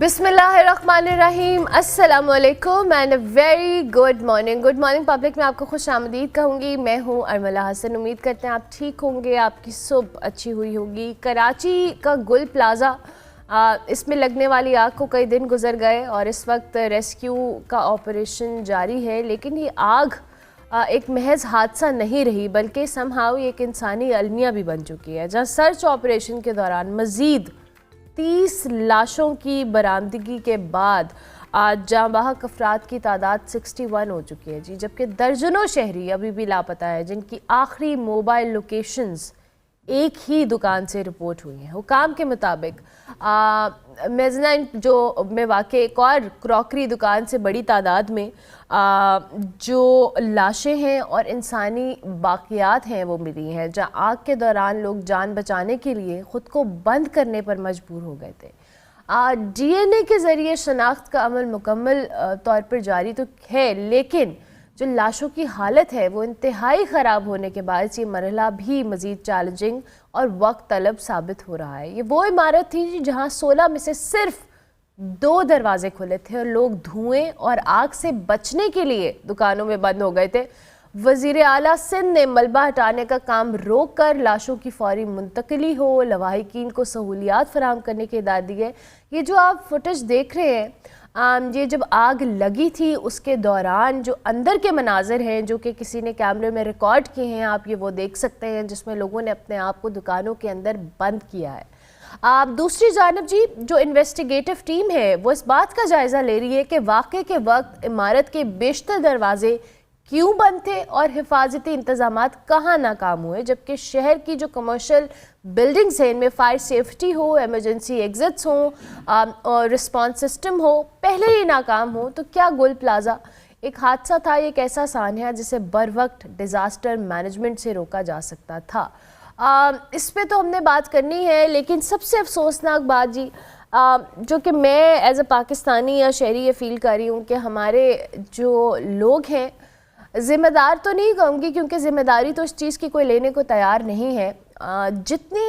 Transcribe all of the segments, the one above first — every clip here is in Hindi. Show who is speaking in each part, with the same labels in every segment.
Speaker 1: बिस्मिल्लाहिर्रहमानिर्रहीम, अस्सलामुअलैकुम and very good morning. Good morning public में आपको खुश आमदीद कहूँगी। मैं हूँ अरमला हसन। उम्मीद करते हैं आप ठीक होंगे, आपकी सुबह अच्छी हुई होगी। कराची का गुल प्लाज़ा, इसमें लगने वाली आग को कई दिन गुजर गए और इस वक्त रेस्क्यू का ऑपरेशन जारी है, लेकिन ये आग एक महज हादसा नहीं रही बल्कि समहाउ एक इंसानी अलमिया भी बन चुकी है, जहाँ सर्च ऑपरेशन के दौरान मज़ीद 30 लाशों की बरामदगी के बाद आज जाँ बहक अफराद की तादाद 61 हो चुकी है जी, जबकि दर्जनों शहरी अभी भी लापता है जिनकी आखिरी मोबाइल लोकेशंस एक ही दुकान से रिपोर्ट हुई हैं। हुकाम के मुताबिक मेज़नाइन जो में वाक़ एक और क्रॉकरी दुकान से बड़ी तादाद में जो लाशें हैं और इंसानी बाक़ियात हैं वो मिली हैं, जहां आग के दौरान लोग जान बचाने के लिए ख़ुद को बंद करने पर मजबूर हो गए थे। DNA के ज़रिए शनाख्त का अमल मुकम्मल तौर पर जारी तो है, लेकिन जो लाशों की हालत है वो इंतहाई ख़राब होने के बाद ये मरहला भी मज़ीद चैलेंजिंग और वक्त तलब साबित हो रहा है। ये वो इमारत थी जहाँ 16 में से सिर्फ 2 दरवाजे खुले थे और लोग धुएं और आग से बचने के लिए दुकानों में बंद हो गए थे। वज़ीर आला सिंध ने मलबा हटाने का काम रोक कर लाशों की फौरी मुंतकली हो, लवाहिकीन को सहूलियात फराहम करने की हिदायत दी है। ये जो आप फुटेज देख रहे हैं, ये जब आग लगी थी उसके दौरान जो अंदर के मनाजिर हैं जो कि किसी ने कैमरे में रिकॉर्ड किए हैं, आप ये वो देख सकते हैं जिसमें लोगों ने अपने आप को दुकानों के अंदर बंद किया है। आप दूसरी जानब जी जो इन्वेस्टिगेटिव टीम है वो इस बात का जायज़ा ले रही है कि वाक़े के वक्त इमारत के बेशतर दरवाजे क्यों बंद थे और हिफाजती इंतजामात कहाँ नाकाम हुए, जबकि शहर की जो कमर्शियल बिल्डिंग्स हैं इनमें फायर सेफ्टी हो, एमरजेंसी एग्जिट्स हों और रिस्पांस सिस्टम हो पहले ही नाकाम हो, तो क्या गुल प्लाज़ा एक हादसा था, एक ऐसा सान्या जिसे बर वक्त डिज़ास्टर मैनेजमेंट से रोका जा सकता था। इस पे तो हमने बात करनी है, लेकिन सबसे अफसोसनाक बात जी जो कि मैं एज ए पाकिस्तानी या शहरी ये फील कर रही हूँ कि हमारे जो लोग हैं, ज़िम्मेदार तो नहीं कहूँगी क्योंकि ज़िम्मेदारी तो इस चीज़ की कोई लेने को तैयार नहीं है, जितनी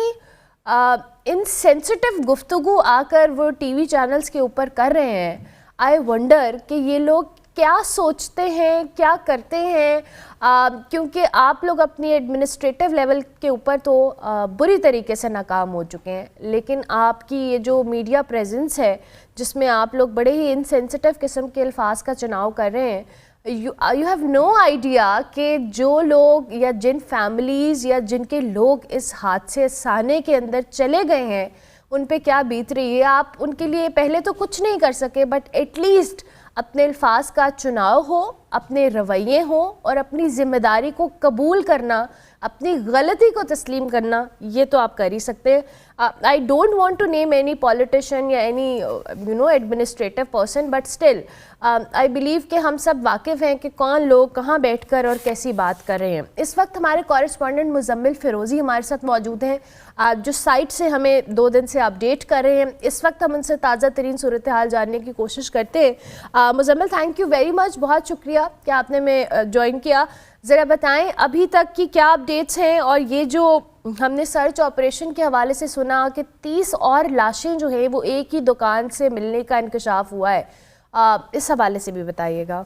Speaker 1: इनसेंसिटिव गुफ्तगू आकर वो टीवी चैनल्स के ऊपर कर रहे हैं, आई वंडर कि ये लोग क्या सोचते हैं, क्या करते हैं, क्योंकि आप लोग अपनी एडमिनिस्ट्रेटिव लेवल के ऊपर तो बुरी तरीके से नाकाम हो चुके हैं, लेकिन आपकी ये जो मीडिया प्रेजेंस है जिसमें आप लोग बड़े ही इनसेंसिटिव किस्म के अल्फाज का चुनाव कर रहे हैं, यू हैव नो आइडिया कि जो लोग या जिन फैमिलीज़ या जिनके लोग इस हादसे साने के अंदर चले गए हैं उन पे क्या बीत रही है। आप उनके लिए पहले तो कुछ नहीं कर सके, बट एटलीस्ट अपने अल्फाज का चुनाव हो, अपने रवैये हो और अपनी ज़िम्मेदारी को कबूल करना, अपनी गलती को तस्लीम करना, ये तो आप कर ही सकते हैं। I don't want to name any politician या any administrative person, but still I believe कि हम सब वाकिफ़ हैं कि कौन लोग कहाँ बैठकर और कैसी बात कर रहे हैं। इस वक्त हमारे कॉरेस्पॉन्डेंट मुजम्मिल फ़िरोज़ी हमारे साथ मौजूद हैं, जो साइट से हमें 2 दिन से अपडेट कर रहे हैं। इस वक्त हम उनसे ताज़ा तरीन सूरत हाल जानने की कोशिश करते हैं। Muzammil, thank you very much, बहुत शुक्रिया कि आपने मैं ज्वाइन किया। ज़रा बताएं अभी तक की क्या अपडेट्स हैं, और ये जो हमने सर्च ऑपरेशन के हवाले से सुना कि 30 और लाशें जो हैं वो एक ही दुकान से मिलने का इंकशाफ हुआ है, इस हवाले से भी बताइएगा।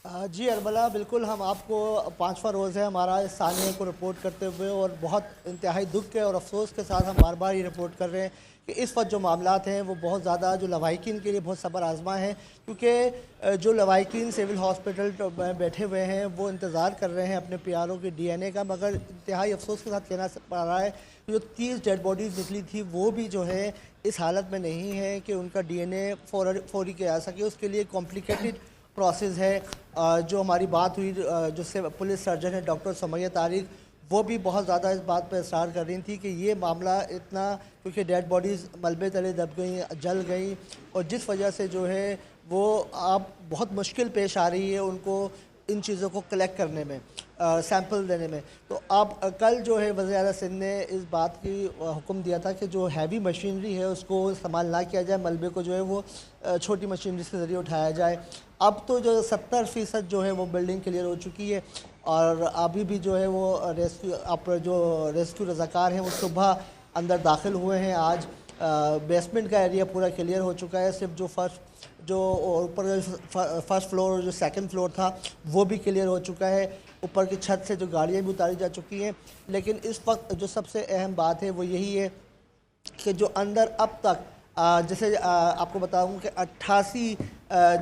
Speaker 2: जी अरबला, बिल्कुल हम आपको 5वां रोज़ है हमारा इस सानिया को रिपोर्ट करते हुए, और बहुत इंतहाई दुख के और अफसोस के साथ हम बार बार ये रिपोर्ट कर रहे हैं कि इस वक्त जो मामलात हैं वो बहुत ज़्यादा जो लवाहिकीन के लिए बहुत सबर आजमा हैं, क्योंकि जो लवाहिकीन सिविल हॉस्पिटल में बैठे हुए हैं वो इंतज़ार कर रहे हैं अपने प्यारों के DNA का, मगर इंतहाई अफसोस के साथ कहना पड़ रहा है जो 30 डेड बॉडीज़ निकली थी वो भी जो है इस हालत में नहीं है कि उनका DNA फौरी किया जा सके। उसके लिए कॉम्प्लिकेटेड प्रोसेस है। जो हमारी बात हुई जो पुलिस सर्जन है डॉक्टर सुमैया तारिक, वो भी बहुत ज़्यादा इस बात पर इसरार कर रही थी कि ये मामला इतना, क्योंकि डेड बॉडीज़ मलबे तले दब गई, जल गई, और जिस वजह से जो है वो अब बहुत मुश्किल पेश आ रही है उनको इन चीज़ों को कलेक्ट करने में, सैंपल देने में। तो अब कल जो है वज़ीर आला सिंध ने इस बात की हुक्म दिया था कि जो हैवी मशीनरी है उसको इस्तेमाल ना किया जाए, मलबे को जो है वो छोटी मशीनरी के ज़रिए उठाया जाए। अब तो जो 70% जो है वो बिल्डिंग क्लियर हो चुकी है, और अभी भी जो है वो रेस्क्यू रज़ाकार हैं वो सुबह अंदर दाखिल हुए हैं आज, बेसमेंट का एरिया पूरा क्लियर हो चुका है। सिर्फ जो ऊपर फर्स्ट फ्लोर और जो सेकंड फ्लोर था वो भी क्लियर हो चुका है। ऊपर की छत से जो गाड़ियाँ भी उतारी जा चुकी हैं। लेकिन इस वक्त जो सबसे अहम बात है वो यही है कि जो अंदर अब तक जैसे आपको बताऊं कि 88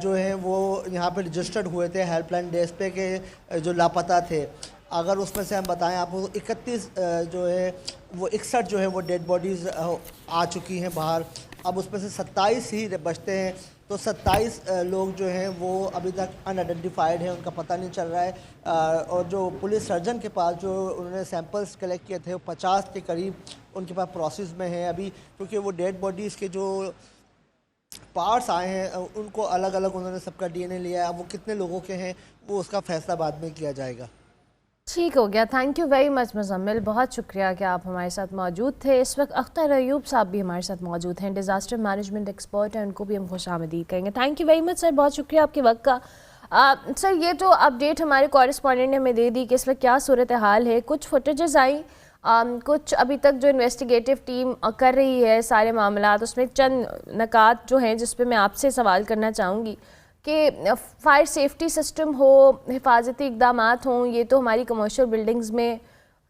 Speaker 2: जो हैं वो यहाँ पे रजिस्टर्ड हुए थे हेल्पलाइन डेस्क पे के जो लापता थे। अगर उसमें से हम बताएं आपको 31 जो है वो 61 जो है वो डेड बॉडीज़ आ चुकी हैं बाहर। अब उसमें से 27 ही बचते हैं। तो 27 लोग जो हैं वो अभी तक अनआइडेंटिफाइड हैं, उनका पता नहीं चल रहा है। और जो पुलिस सर्जन के पास जो उन्होंने सैंपल्स कलेक्ट किए थे वो 50 के करीब उनके पास प्रोसेस में हैं अभी, क्योंकि वो डेड बॉडीज़ के जो पार्ट्स आए हैं उनको अलग अलग उन्होंने सबका डीएनए लिया है। अब वो कितने लोगों के हैं वो उसका फैसला बाद में किया जाएगा।
Speaker 1: ठीक हो गया। Thank you very much Muzammil, बहुत शुक्रिया कि आप हमारे साथ मौजूद थे। इस वक्त अख्तर अयूब साहब भी हमारे साथ मौजूद हैं, डिज़ास्टर मैनेजमेंट एक्सपर्ट हैं, उनको भी हम खुशामदीद कहेंगे। Thank you very much sir, बहुत शुक्रिया आपके वक्त का। सर ये तो अपडेट हमारे कॉरेस्पॉन्डेंट ने हमें दे दी कि इस वक्त क्या सूरत हाल है। कुछ फुटेजेस आई, कुछ अभी तक जो इन्वेस्टिगेटिव टीम कर रही है सारे मामला, उसमें चंद नकात जो हैं जिस पे मैं आपसे सवाल करना चाहूँगी कि फायर सेफ्टी सिस्टम हो, हिफाजती इक़दामात हों, ये तो हमारी कमर्शियल बिल्डिंग्स में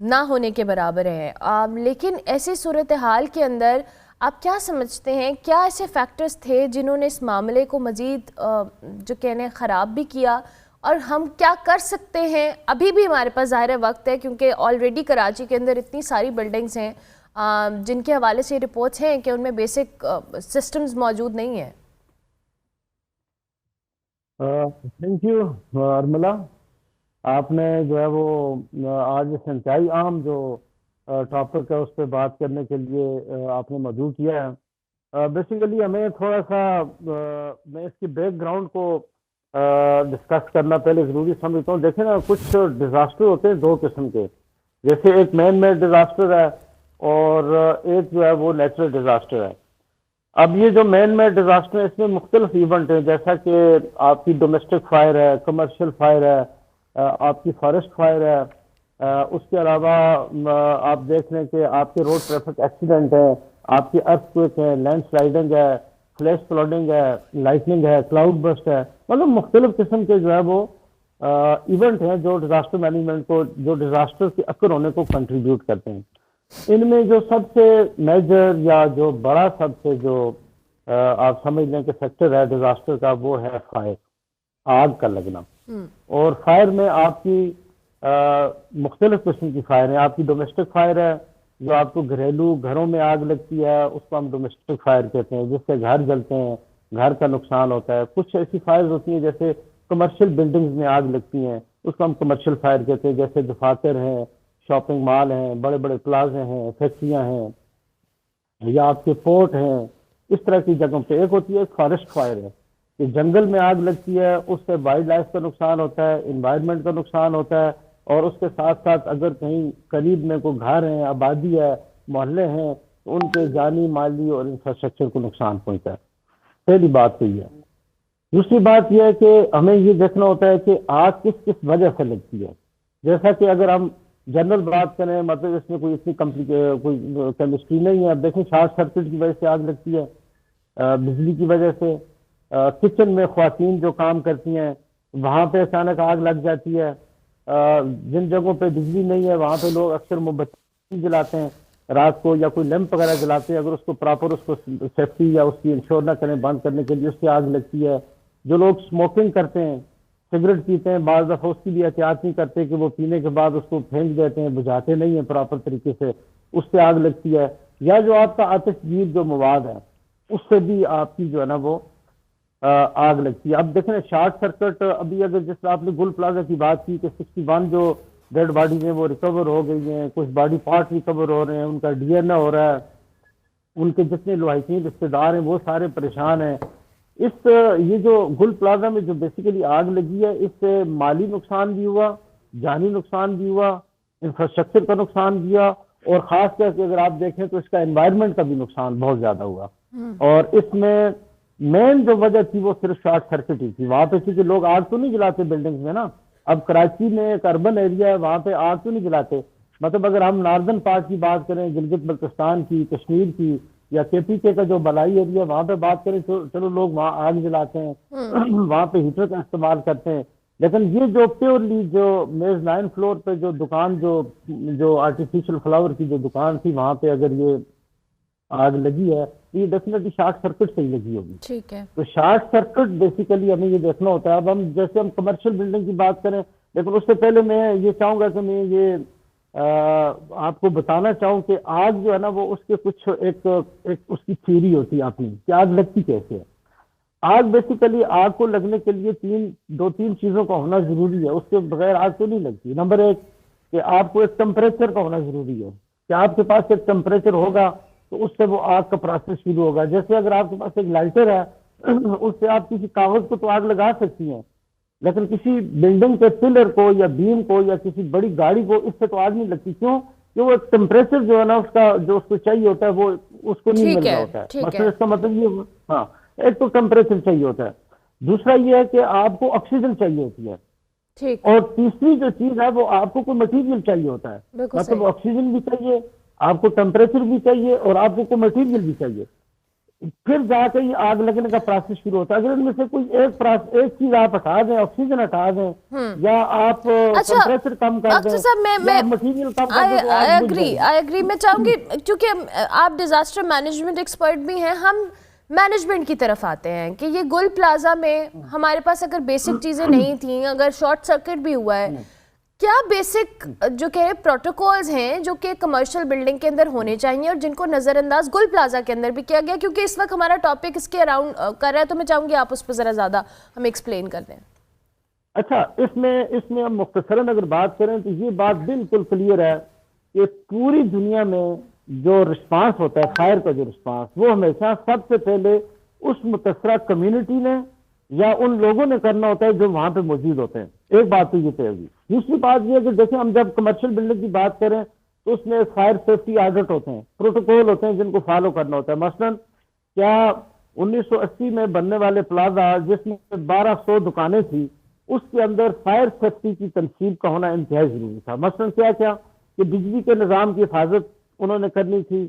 Speaker 1: ना होने के बराबर है। लेकिन ऐसी सूरत हाल के अंदर आप क्या समझते हैं, क्या ऐसे फैक्टर्स थे जिन्होंने इस मामले को मज़ीद जो कहने ख़राब भी किया, और हम क्या कर सकते हैं? अभी भी हमारे पास ज़ाहिर वक्त है क्योंकि ऑलरेडी कराची के अंदर इतनी सारी बिल्डिंग्स हैं जिनके हवाले से रिपोर्ट्स हैं कि उनमें बेसिक सिस्टम्स मौजूद नहीं हैं।
Speaker 3: थैंक यू अरमला, आपने जो है वो आज इस इंतहाई अहम जो टॉपिक है उस पर बात करने के लिए आपने मदऊ किया है। बेसिकली हमें थोड़ा सा मैं इसकी बैकग्राउंड को डिस्कस करना पहले ज़रूरी समझता हूँ। देखें ना, कुछ डिज़ास्टर होते हैं दो किस्म के, जैसे एक मैन मेड डिज़ास्टर है और एक जो है वो नेचुरल डिज़ास्टर है। अब ये जो मैन मेड डिजास्टर है इसमें मुख्तलिफ इवेंट हैं, जैसा कि आपकी डोमेस्टिक फायर है, कमर्शियल फायर है, आपकी फॉरेस्ट फायर है, उसके अलावा आप देख लें कि आपके रोड ट्रैफिक एक्सीडेंट है, आपकी अर्थक्वेक है, लैंड स्लाइडिंग है, फ्लैश फ्लडिंग है, लाइटनिंग है, क्लाउड बस्ट है। मतलब मुख्तलिफ किस्म के जो है वो इवेंट हैं जो डिजास्टर मैनेजमेंट को, जो डिजास्टर के अक्कर होने को कंट्रीब्यूट करते हैं। इनमें जो सबसे मेजर या जो बड़ा सबसे जो आप समझ लें कि फैक्टर है डिजास्टर का, वो है फायर, आग का लगना। और फायर में आपकी मुख्तलिफ किस्म की फायर है। आपकी डोमेस्टिक फायर है जो आपको घरेलू घरों में आग लगती है, उसको हम डोमेस्टिक फायर कहते हैं, जिससे घर जलते हैं, घर का नुकसान होता है। कुछ ऐसी फायर होती हैं जैसे कमर्शियल बिल्डिंग्स में आग लगती हैं, उसको हम कमर्शियल फायर कहते हैं, जैसे दफातर हैं, शॉपिंग मॉल हैं, बड़े बड़े प्लाजे हैं, फैक्ट्रियां हैं, या आपके पोर्ट हैं, इस तरह की जगहों पे। एक होती है फॉरेस्ट फायर है कि जंगल में आग लगती है, उससे वाइल्ड लाइफ का नुकसान होता है, इन्वायरमेंट का नुकसान होता है, और उसके साथ साथ अगर कहीं करीब में कोई घर है, आबादी है, मोहल्ले हैं, तो उनके जानी, माली और इंफ्रास्ट्रक्चर को नुकसान पहुंचता है। पहली बात तो यह है। दूसरी बात यह है कि हमें ये देखना होता है कि आग किस किस वजह से लगती है। जैसा कि अगर हम जनरल बात करें, मतलब इसमें कोई इतनी कोई केमिस्ट्री नहीं है। अब देखें, शॉर्ट सर्किट की वजह से आग लगती है, बिजली की वजह से, किचन में ख्वातीन जो काम करती हैं वहां पे अचानक आग लग जाती है। जिन जगहों पे बिजली नहीं है वहां पे लोग अक्सर मोमबत्ती जलाते हैं रात को, या कोई लैंप वगैरह जलाते हैं। अगर उसको प्रॉपर उसको सेफ्टी या उसकी इंश्योर ना करें बंद करने के लिए, उससे आग लगती है। जो लोग स्मोकिंग करते हैं, सिगरेट पीते हैं, बाज़ दफ़ा उसकी भी एहतियात नहीं करते कि वो पीने के बाद उसको फेंक देते हैं, बुझाते नहीं है प्रॉपर तरीके से, उससे आग लगती है। या जो आपका आतिशगीर जो मवाद है उससे भी आपकी जो है ना वो आग लगती है। अब देखें शॉर्ट सर्किट, अभी अगर जिस आपने गुल प्लाजा की बात की कि 61 जो डेड बॉडीज हैं वो रिकवर हो गई हैं, कुछ बॉडी पार्ट रिकवर हो रहे हैं, उनका डीएनए हो रहा है, उनके जितने लवाहिकीन रिश्तेदार हैं वो सारे परेशान हैं। ये जो गुल प्लाजा में जो बेसिकली आग लगी है, इससे माली नुकसान भी हुआ, जानी नुकसान भी हुआ, इंफ्रास्ट्रक्चर का नुकसान भी हुआ, और खास करके अगर आप देखें तो इसका एनवायरनमेंट का भी नुकसान बहुत ज्यादा हुआ। और इसमें मेन जो वजह थी वो सिर्फ शॉर्ट सर्किट ही थी। वहां पे क्योंकि लोग आग तो नहीं जलाते बिल्डिंग्स में ना। अब कराची में एक अर्बन एरिया है, वहां पे आग तो नहीं जलाते। मतलब अगर हम नॉर्दर्न पार्ट की बात करें, गिलगित बल्तिस्तान की, कश्मीर की, या केपीके का जो बलाई एरिया वहां पे बात करें तो चलो लोग वहां आग जलाते हैं वहां पे हीटर का इस्तेमाल करते हैं, लेकिन ये जो प्योरली जो मेज 9 फ्लोर पे जो दुकान जो आर्टिफिशियल फ्लावर की जो दुकान थी वहां पे अगर ये आग लगी है तो ये डेफिनेटली शॉर्ट सर्किट से ही लगी होगी।
Speaker 1: ठीक है।
Speaker 3: तो शॉर्ट सर्किट बेसिकली हमें ये देखना होता है। अब हम जैसे हम कमर्शियल बिल्डिंग की बात करें, लेकिन उससे पहले मैं ये चाहूंगा कि मैं ये आपको बताना चाहूँ कि आग जो है ना वो उसके कुछ एक उसकी थ्योरी होती है अपनी कि आग लगती कैसे है। आग बेसिकली आग को लगने के लिए दो तीन चीजों का होना जरूरी है, उसके बगैर आग तो नहीं लगती। नंबर एक कि आपको एक टेम्परेचर का होना जरूरी है कि आपके पास एक टेम्परेचर होगा तो उससे वो आग का प्रोसेस शुरू होगा। जैसे अगर आपके पास एक लाइटर है उससे आप किसी कागज को तो आग लगा सकती हैं, लेकिन किसी बिल्डिंग के पिलर को या बीम को या किसी बड़ी गाड़ी को इससे तो आग नहीं लगती। क्यों? कि वो एक टेम्परेचर जो है ना उसका जो उसको चाहिए होता है वो उसको नहीं मिल रहा होता है। मतलब इसका मतलब ये, हाँ, एक तो टेम्परेचर चाहिए होता है, दूसरा ये है कि आपको ऑक्सीजन चाहिए होती है,
Speaker 1: ठीक।
Speaker 3: और तीसरी जो चीज है वो आपको कोई मटेरियल चाहिए होता है। मतलब ऑक्सीजन भी चाहिए, आपको टेम्परेचर भी चाहिए और आपको कोई मटेरियल भी चाहिए, फिर जाके ये आग लगने का प्रोसेस शुरू होता है। अगर इनमें से कोई एक चीज आप हटा दें, ऑक्सीजन हटा दें या आप टेम्परेचर कम कर दें या मटेरियल कम कर दें,
Speaker 1: आई एग्री। मैं चाहूंगी क्योंकि आप डिजास्टर मैनेजमेंट एक्सपर्ट भी हैं, हम मैनेजमेंट की तरफ आते हैं कि ये गुल प्लाजा में हमारे पास अगर बेसिक चीजें नहीं थी, अगर शॉर्ट सर्किट भी हुआ है, क्या बेसिक जो कह प्रोटोकॉल्स हैं जो कि कमर्शियल बिल्डिंग के अंदर होने चाहिए और जिनको नजरअंदाज गुल प्लाजा के अंदर भी किया गया? क्योंकि इस वक्त हमारा टॉपिक इसके अराउंड कर रहा है, तो मैं चाहूंगी आप उस पर जरा ज्यादा हमें एक्सप्लेन कर दें।
Speaker 3: अच्छा, इसमें हम मुख्तसरन अगर बात करें तो ये बात बिल्कुल क्लियर है कि पूरी दुनिया में जो रिस्पांस होता है, फायर का जो रिस्पांस, वो हमेशा सबसे पहले उस मुतसरा कम्युनिटी ने या उन लोगों ने करना होता है जो वहां पे मौजूद होते हैं। एक बात तो ये तय होगी। दूसरी बात ये है कि जैसे हम जब कमर्शियल बिल्डिंग की बात करें तो उसमें फायर सेफ्टी ऑडिट होते हैं, प्रोटोकॉल होते हैं जिनको फॉलो करना होता है। मसलन क्या 1980 में बनने वाले प्लाजा जिसमें 1200 दुकानें थी, उसके अंदर फायर सेफ्टी की तनसीब का होना इंतहाई जरूरी था। मसलन क्या क्या कि बिजली के निज़ाम की हिफाजत उन्होंने करनी थी,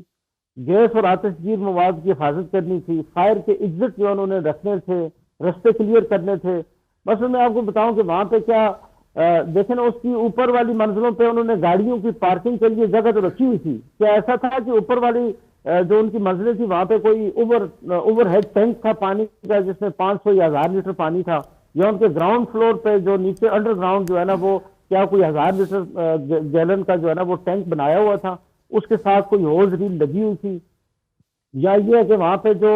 Speaker 3: गैस और आतिशगीर मवाद की हिफाजत करनी थी, फायर के एग्जिट जो उन्होंने रखने थे, रास्ते क्लियर करने थे। बस मैं आपको बताऊं कि वहां पे क्या देखें ना, उसकी ऊपर वाली मंजिलों पे उन्होंने गाड़ियों की पार्किंग के लिए जगह तो रखी हुई थी। क्या ऐसा था कि ऊपर वाली जो उनकी मंजिलें थी वहां पे कोई ओवरहेड टैंक था पानी का जिसमें 500 या 1000 लीटर पानी था, या उनके ग्राउंड फ्लोर पे जो नीचे अंडरग्राउंड जो है ना वो क्या कोई 1000 लीटर गैलन का जो है ना वो टैंक बनाया हुआ था, उसके साथ कोई होज रील लगी हुई थी, या ये है कि वहां पे जो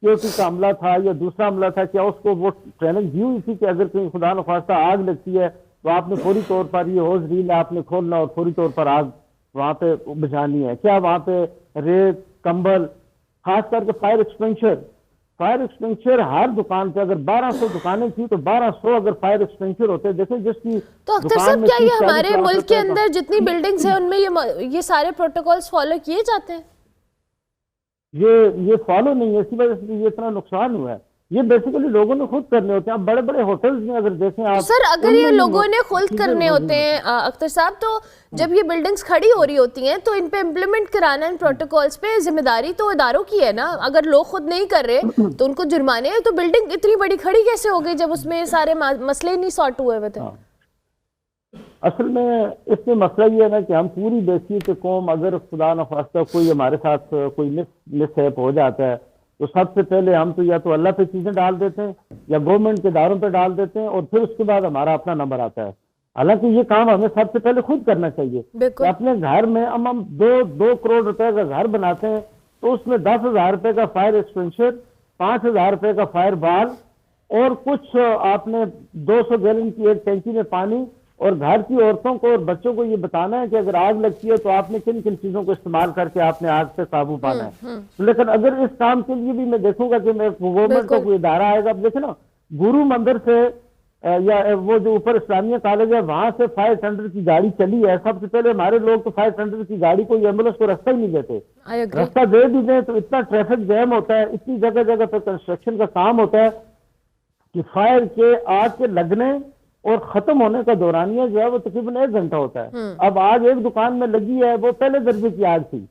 Speaker 3: सिक्योरिटी का अमला था या दूसरा अमला था, क्या उसको वो ट्रेनिंग दी हुई थी कि अगर कहीं खुदा न खास्ता आग लगती है तो आपने फौरी तौर पर ये होज रील आपने खोलना और फौरी तौर पर आग वहां पे बुझानी है। क्या वहां पे रेत, कंबल, खास करके फायर एक्सटिंग्विशर हर दुकान पे, अगर 1200 दुकानें थी तो 1200 अगर फायर एक्सटिंग्विशर होते, जैसे जिसकी
Speaker 1: तो अख्तर साहब क्या ये हमारे मुल्क के अंदर जितनी बिल्डिंग्स हैं उनमें ये सारे प्रोटोकॉल्स फॉलो किए जाते हैं?
Speaker 3: ये फॉलो नहीं है, इसी वजह से ये इतना नुकसान हुआ है। ये बेसिकली लोगों ने खुद करने होते हैं। आप बड़े बड़े होटल्स में अगर देखें आप,
Speaker 1: सर अगर ये लोगों ने खुद करने होते हैं अख्तर साहब, तो जब ये बिल्डिंग्स खड़ी हो रही होती हैं तो इन पे इम्प्लीमेंट कराना, इन प्रोटोकॉल्स पे जिम्मेदारी तो इदारों की है ना। अगर लोग खुद नहीं कर रहे तो उनको जुर्माने हैं। तो बिल्डिंग इतनी बड़ी खड़ी कैसे हो गई जब उसमें सारे मसले ही नहीं सॉर्ट हुए हुए थे?
Speaker 3: असल में इसमें मसला ये है ना कि हम पूरी बेसिक के कौम, अगर खुदा न खास्ता कोई हमारे साथ कोई मिसहैप हो जाता है तो सबसे पहले हम तो या तो अल्लाह पे चीजें डाल देते हैं या गवर्नमेंट के इदारों पे डाल देते हैं और फिर उसके बाद हमारा अपना नंबर आता है। हालांकि ये काम हमें सबसे पहले खुद करना चाहिए। अपने घर में हम 2 करोड़ रुपए का घर बनाते हैं तो उसमें 10,000 रुपए का फायर एक्सटिंग्विशर, 5,000 रुपए का फायर बाल और कुछ आपने 200 गैलन की एक टैंकी में पानी, और घर की औरतों को और बच्चों को ये बताना है कि अगर आग लगती है तो आपने किन किन चीजों को इस्तेमाल करके आपने आग पे काबू पाना है। लेकिन अगर इस काम के लिए भी मैं देखूंगा कि मैं गवर्नमेंट का कोई इदारा आएगा, अब देखे ना गुरु मंदिर से या वो जो ऊपर इस्लामिया कॉलेज है वहां से फायर टेंडर की गाड़ी चली है। सबसे पहले हमारे लोग तो फायर टेंडर की गाड़ी को, एम्बुलेंस को रास्ता ही नहीं देते। रास्ता दे भी दें तो इतना ट्रैफिक जैम होता है, इतनी जगह जगह पे कंस्ट्रक्शन का काम होता है कि फायर के आग के लगने और खत्म होने का दौरानिया जो है वो तकरीबन 1 घंटा होता है। अब आग एक दुकान में लगी है, वो पहले दर्जे की आग थी।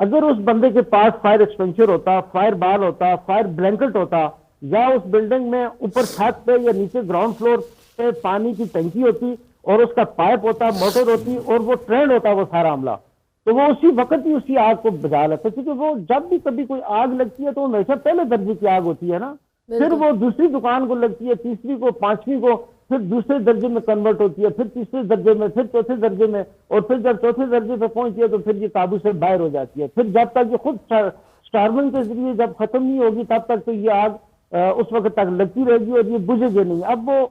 Speaker 3: अगर उस बंदे के पास फायर एक्सटेंशन होता, फायर बाल होता, फायर ब्लैंकेट होता, या उस बिल्डिंग में ऊपर छत पे या नीचे ग्राउंड फ्लोर पे पानी की टंकी होती और उसका पाइप होता, मोटर होती और वो ट्रेंड होता वो सारा अमला, तो वो उसी वक्त ही उसी आग को बुझा लेते। क्योंकि वो जब भी कभी कोई आग लगती है तो हमेशा पहले दर्जे की आग होती है ना, फिर वो दूसरी दुकान को लगती है, तीसरी को, पांचवी को, फिर दूसरे दर्जे में कन्वर्ट होती है, फिर तीसरे दर्जे में, फिर चौथे दर्जे में, और फिर जब चौथे दर्जे पे पहुंचती है तो फिर ये काबू से बाहर हो जाती है। फिर जब तक ये खुद स्टार्विंग के जरिए जब खत्म नहीं होगी तब तक तो ये आग उस वक्त तक लगती रहेगी और ये बुझेगी नहीं। अब वो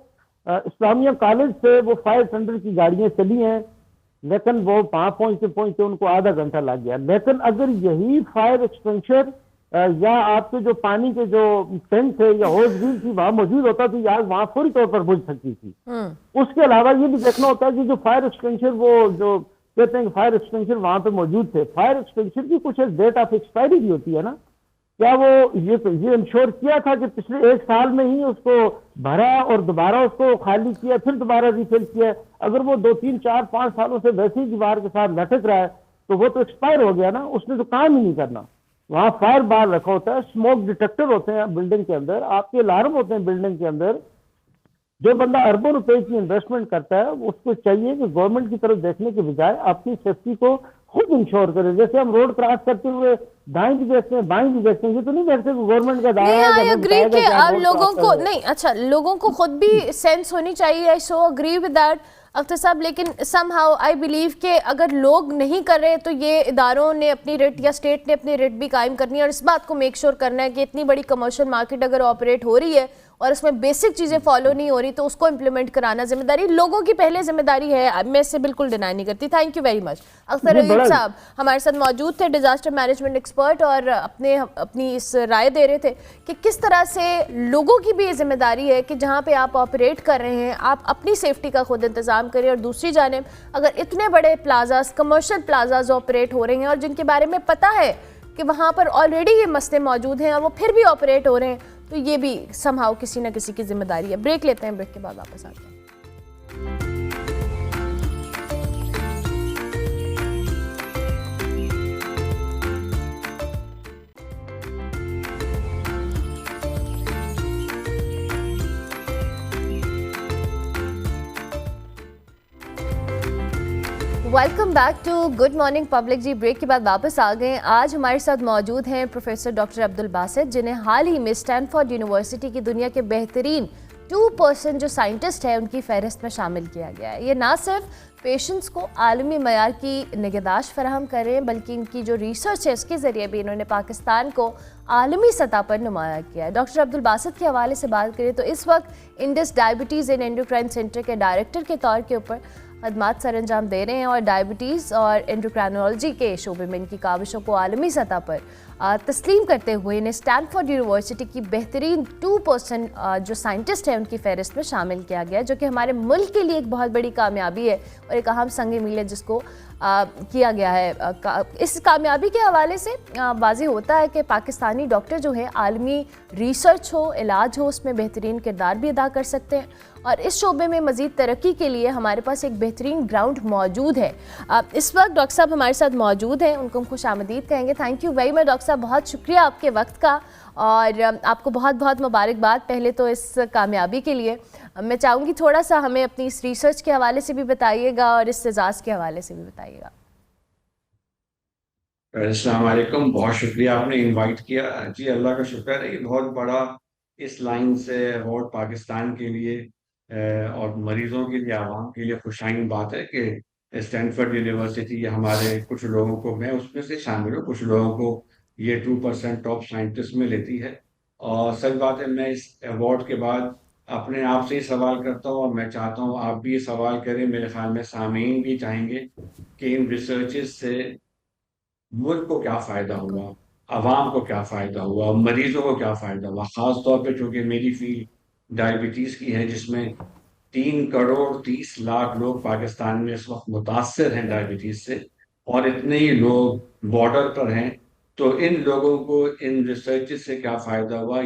Speaker 3: इस्लामिया कॉलेज से वो फायर टेंडर की गाड़ियां चली हैं, लेकिन वो वहां पहुंचते पहुंचते उनको आधा घंटा लग गया। लेकिन अगर यही फायर एक्सटेंशन या आपके जो पानी के जो टैंक थे या होज व्हील थी वहां मौजूद होता तो ये आग वहां फौरी तौर पर बुझ सकती थी। उसके अलावा ये भी देखना होता है कि जो फायर एक्सटेंशन, वो जो कहते हैं कि फायर एक्सटेंशन वहां पे मौजूद थे, फायर एक्सटेंशन की कुछ एक डेट ऑफ एक्सपायरी भी होती है ना, क्या वो ये इंश्योर किया था कि पिछले 1 साल में ही उसको भरा और दोबारा उसको खाली किया, फिर दोबारा रिफिल किया? अगर वो 2 3 4 5 सालों से वैसे ही दीवार के साथ लटक रहा है तो वो तो एक्सपायर हो गया ना, उसने तो काम ही नहीं करना। वहां फायर बार रखा होता है, स्मोक डिटेक्टर होते हैं बिल्डिंग के अंदर, आपके अलार्म होते हैं बिल्डिंग के अंदर। जो बंदा अरबों रुपए की इन्वेस्टमेंट करता है उसको चाहिए कि गवर्नमेंट की तरफ देखने के बजाय अपनी सेफ्टी को खुद इंश्योर करे। जैसे हम रोड क्रॉस करते हुए दाएं भी देखते हैं, बाएं भी देखते हैं, ये तो नहीं देखते कि गवर्नमेंट का दाया
Speaker 1: आई अग्री कि आप लोगों को नहीं, अच्छा लोगों को खुद भी सेंस होनी चाहिए। आई सो अग्री विद दैट अख्तर साहब, लेकिन समहाउ आई बिलीव कि अगर लोग नहीं कर रहे तो ये इदारों ने अपनी रेट या स्टेट ने अपनी रेट भी कायम करनी है और इस बात को मेक श्योर करना है कि इतनी बड़ी कमर्शियल मार्केट अगर ऑपरेट हो रही है और इसमें बेसिक चीज़ें फॉलो नहीं हो रही तो उसको इम्प्लीमेंट कराना जिम्मेदारी लोगों की पहले जिम्मेदारी है। मैं इससे बिल्कुल डिनाई नहीं करती। Thank you very much. Akhtar Ayub साहब हमारे साथ मौजूद थे, डिजास्टर मैनेजमेंट एक्सपर्ट, और अपनी इस राय दे रहे थे कि किस तरह से लोगों की भी ये जिम्मेदारी है कि जहाँ पे आप ऑपरेट कर रहे हैं आप अपनी सेफ्टी का खुद इंतजाम करें। और दूसरी जानिब अगर इतने बड़े प्लाजास, कमर्शियल प्लाजाज ऑपरेट हो रहे हैं और जिनके बारे में पता है कि वहाँ पर ऑलरेडी ये मसले मौजूद हैं और वो फिर भी ऑपरेट हो रहे हैं, तो ये भी समहाउ किसी न किसी की जिम्मेदारी है। ब्रेक लेते हैं, ब्रेक के बाद वापस आते हैं। Welcome back to good morning public ji. Break के बाद वापस आ गए। आज हमारे साथ मौजूद हैं प्रोफेसर डॉक्टर अब्दुल बासित, जिन्हें हाल ही में स्टैनफोर्ड यूनिवर्सिटी की दुनिया के बेहतरीन 2% जो साइंटिस्ट है उनकी फहरिस्त में शामिल किया गया है। ये ना सिर्फ पेशेंट्स को आलमी मयार की निगहदाश्त फराहम कर रहे हैं बल्कि इनकी जो रिसर्च है उसके ज़रिए भी इन्होंने पाकिस्तान को आलमी सतह पर नुमाया किया है। डॉक्टर अब्दुल बासित के हवाले से बात करें तो इस वक्त Indus diabetes and endocrine centre के डायरेक्टर के तौर के ऊपर खदमात सर अंजाम दे रहे हैं और डायबिटीज़ और एंडोक्राइनोलॉजी के शोबे में इनकी काविशों को आलमी सतह पर तस्लीम करते हुए इन्हें स्टैनफोर्ड यूनिवर्सिटी की बेहतरीन 2% जो साइंटिस्ट हैं उनकी फहरिस्त में शामिल किया गया, जो कि हमारे मुल्क के लिए एक बहुत बड़ी कामयाबी है और एक अहम संग मील है जिसको किया गया है। इस कामयाबी के हवाले से वाज़ेह होता है कि पाकिस्तानी डॉक्टर जो है आलमी रिसर्च हो, इलाज हो, उसमें बेहतरीन किरदार भी अदा कर सकते हैं और इस शोबे में मज़ीद तरक्की के लिए हमारे पास एक बेहतरीन ग्राउंड मौजूद है। इस वक्त डॉक्टर साहब हमारे साथ मौजूद हैं, उनको हम खुश आमदीद कहेंगे। Thank you very much doctor साहब, बहुत शुक्रिया आपके वक्त का और आपको बहुत बहुत मुबारकबाद पहले तो इस कामयाबी के लिए। मैं चाहूँगी थोड़ा सा हमें अपनी इस रिसर्च के हवाले से भी बताइएगा और इस एजाज़ के हवाले से भी बताइएगा।
Speaker 4: अस्सलाम वालेकुम, बहुत शुक्रिया आपने इनवाइट किया जी। अल्लाह का शुक्र है, ये बहुत बड़ा इस लाइन से अवार्ड पाकिस्तान के लिए और मरीजों के लिए, आवाम के लिए खुशाइन बात है कि स्टैनफोर्ड यूनिवर्सिटी हमारे कुछ लोगों को, मैं उसमें से शामिल हूँ, कुछ लोगों को ये 2% टॉप साइंटिस्ट में लेती है। और सच बात है, मैं इस अवार्ड के बाद अपने आप से ही सवाल करता हूँ और मैं चाहता हूँ आप भी ये सवाल करें। मेरे ख्याल में सामीन भी चाहेंगे कि इन रिसर्चेस से मुल्क को क्या फायदा हुआ, आवाम को क्या फायदा हुआ, मरीजों को क्या फायदा हुआ। खास तौर पे चूंकि मेरी फील्ड डायबिटीज की है जिसमें 3 करोड़ 30 लाख लोग पाकिस्तान में इस वक्त मुतासर हैं डायबिटीज से और इतने ही लोग बॉर्डर पर हैं, तो इन लोगों को इन रिसर्च से क्या फायदा हुआ,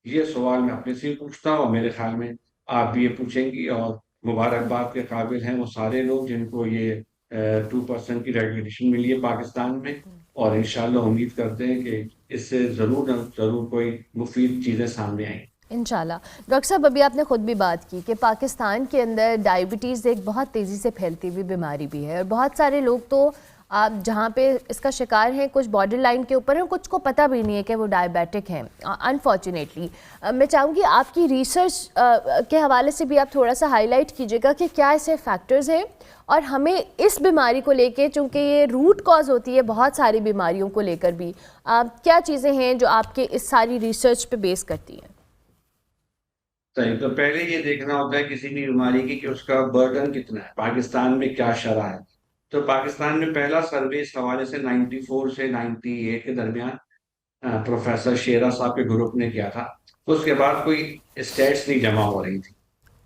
Speaker 4: ये सवाल मैं अपने से ही पूछता हूँ। मेरे ख्याल में आप भी ये पूछेंगी और मुबारकबाद के काबिल हैं वो सारे लोग जिनको ये 2% की रेगुलेशन मिली है पाकिस्तान में, और इंशाल्लाह उम्मीद करते हैं कि इससे ज़रूर न ज़रूर कोई मुफीद चीज़ें सामने आएंगी।
Speaker 1: इंशाल्लाह। डॉक्टर साहब, अभी आपने ख़ुद भी बात की कि पाकिस्तान के अंदर डायबिटीज़ एक बहुत तेज़ी से फैलती हुई बीमारी भी है और बहुत सारे लोग तो आप जहाँ पे इसका शिकार हैं कुछ बॉर्डर लाइन के ऊपर हैं, कुछ को पता भी नहीं है कि वो डायबिटिक हैं अनफॉर्चुनेटली। मैं चाहूँगी आपकी रिसर्च के हवाले से भी आप थोड़ा सा हाईलाइट कीजिएगा कि क्या ऐसे फैक्टर्स हैं और हमें इस बीमारी को लेके, चूँकि ये रूट कॉज होती है बहुत सारी बीमारियों को लेकर भी, क्या चीज़ें हैं जो आपके इस सारी रिसर्च पे बेस करती हैं?
Speaker 4: सही, तो पहले ये देखना होता है किसी भी बीमारी की कि उसका बर्डन कितना है, पाकिस्तान में क्या शरह है। तो पाकिस्तान में पहला सर्वे इस हवाले से 94 से 98 के दरमियान प्रोफेसर शेरा साहब के ग्रुप ने किया था। उसके बाद कोई स्टेट्स नहीं जमा हो रही थी,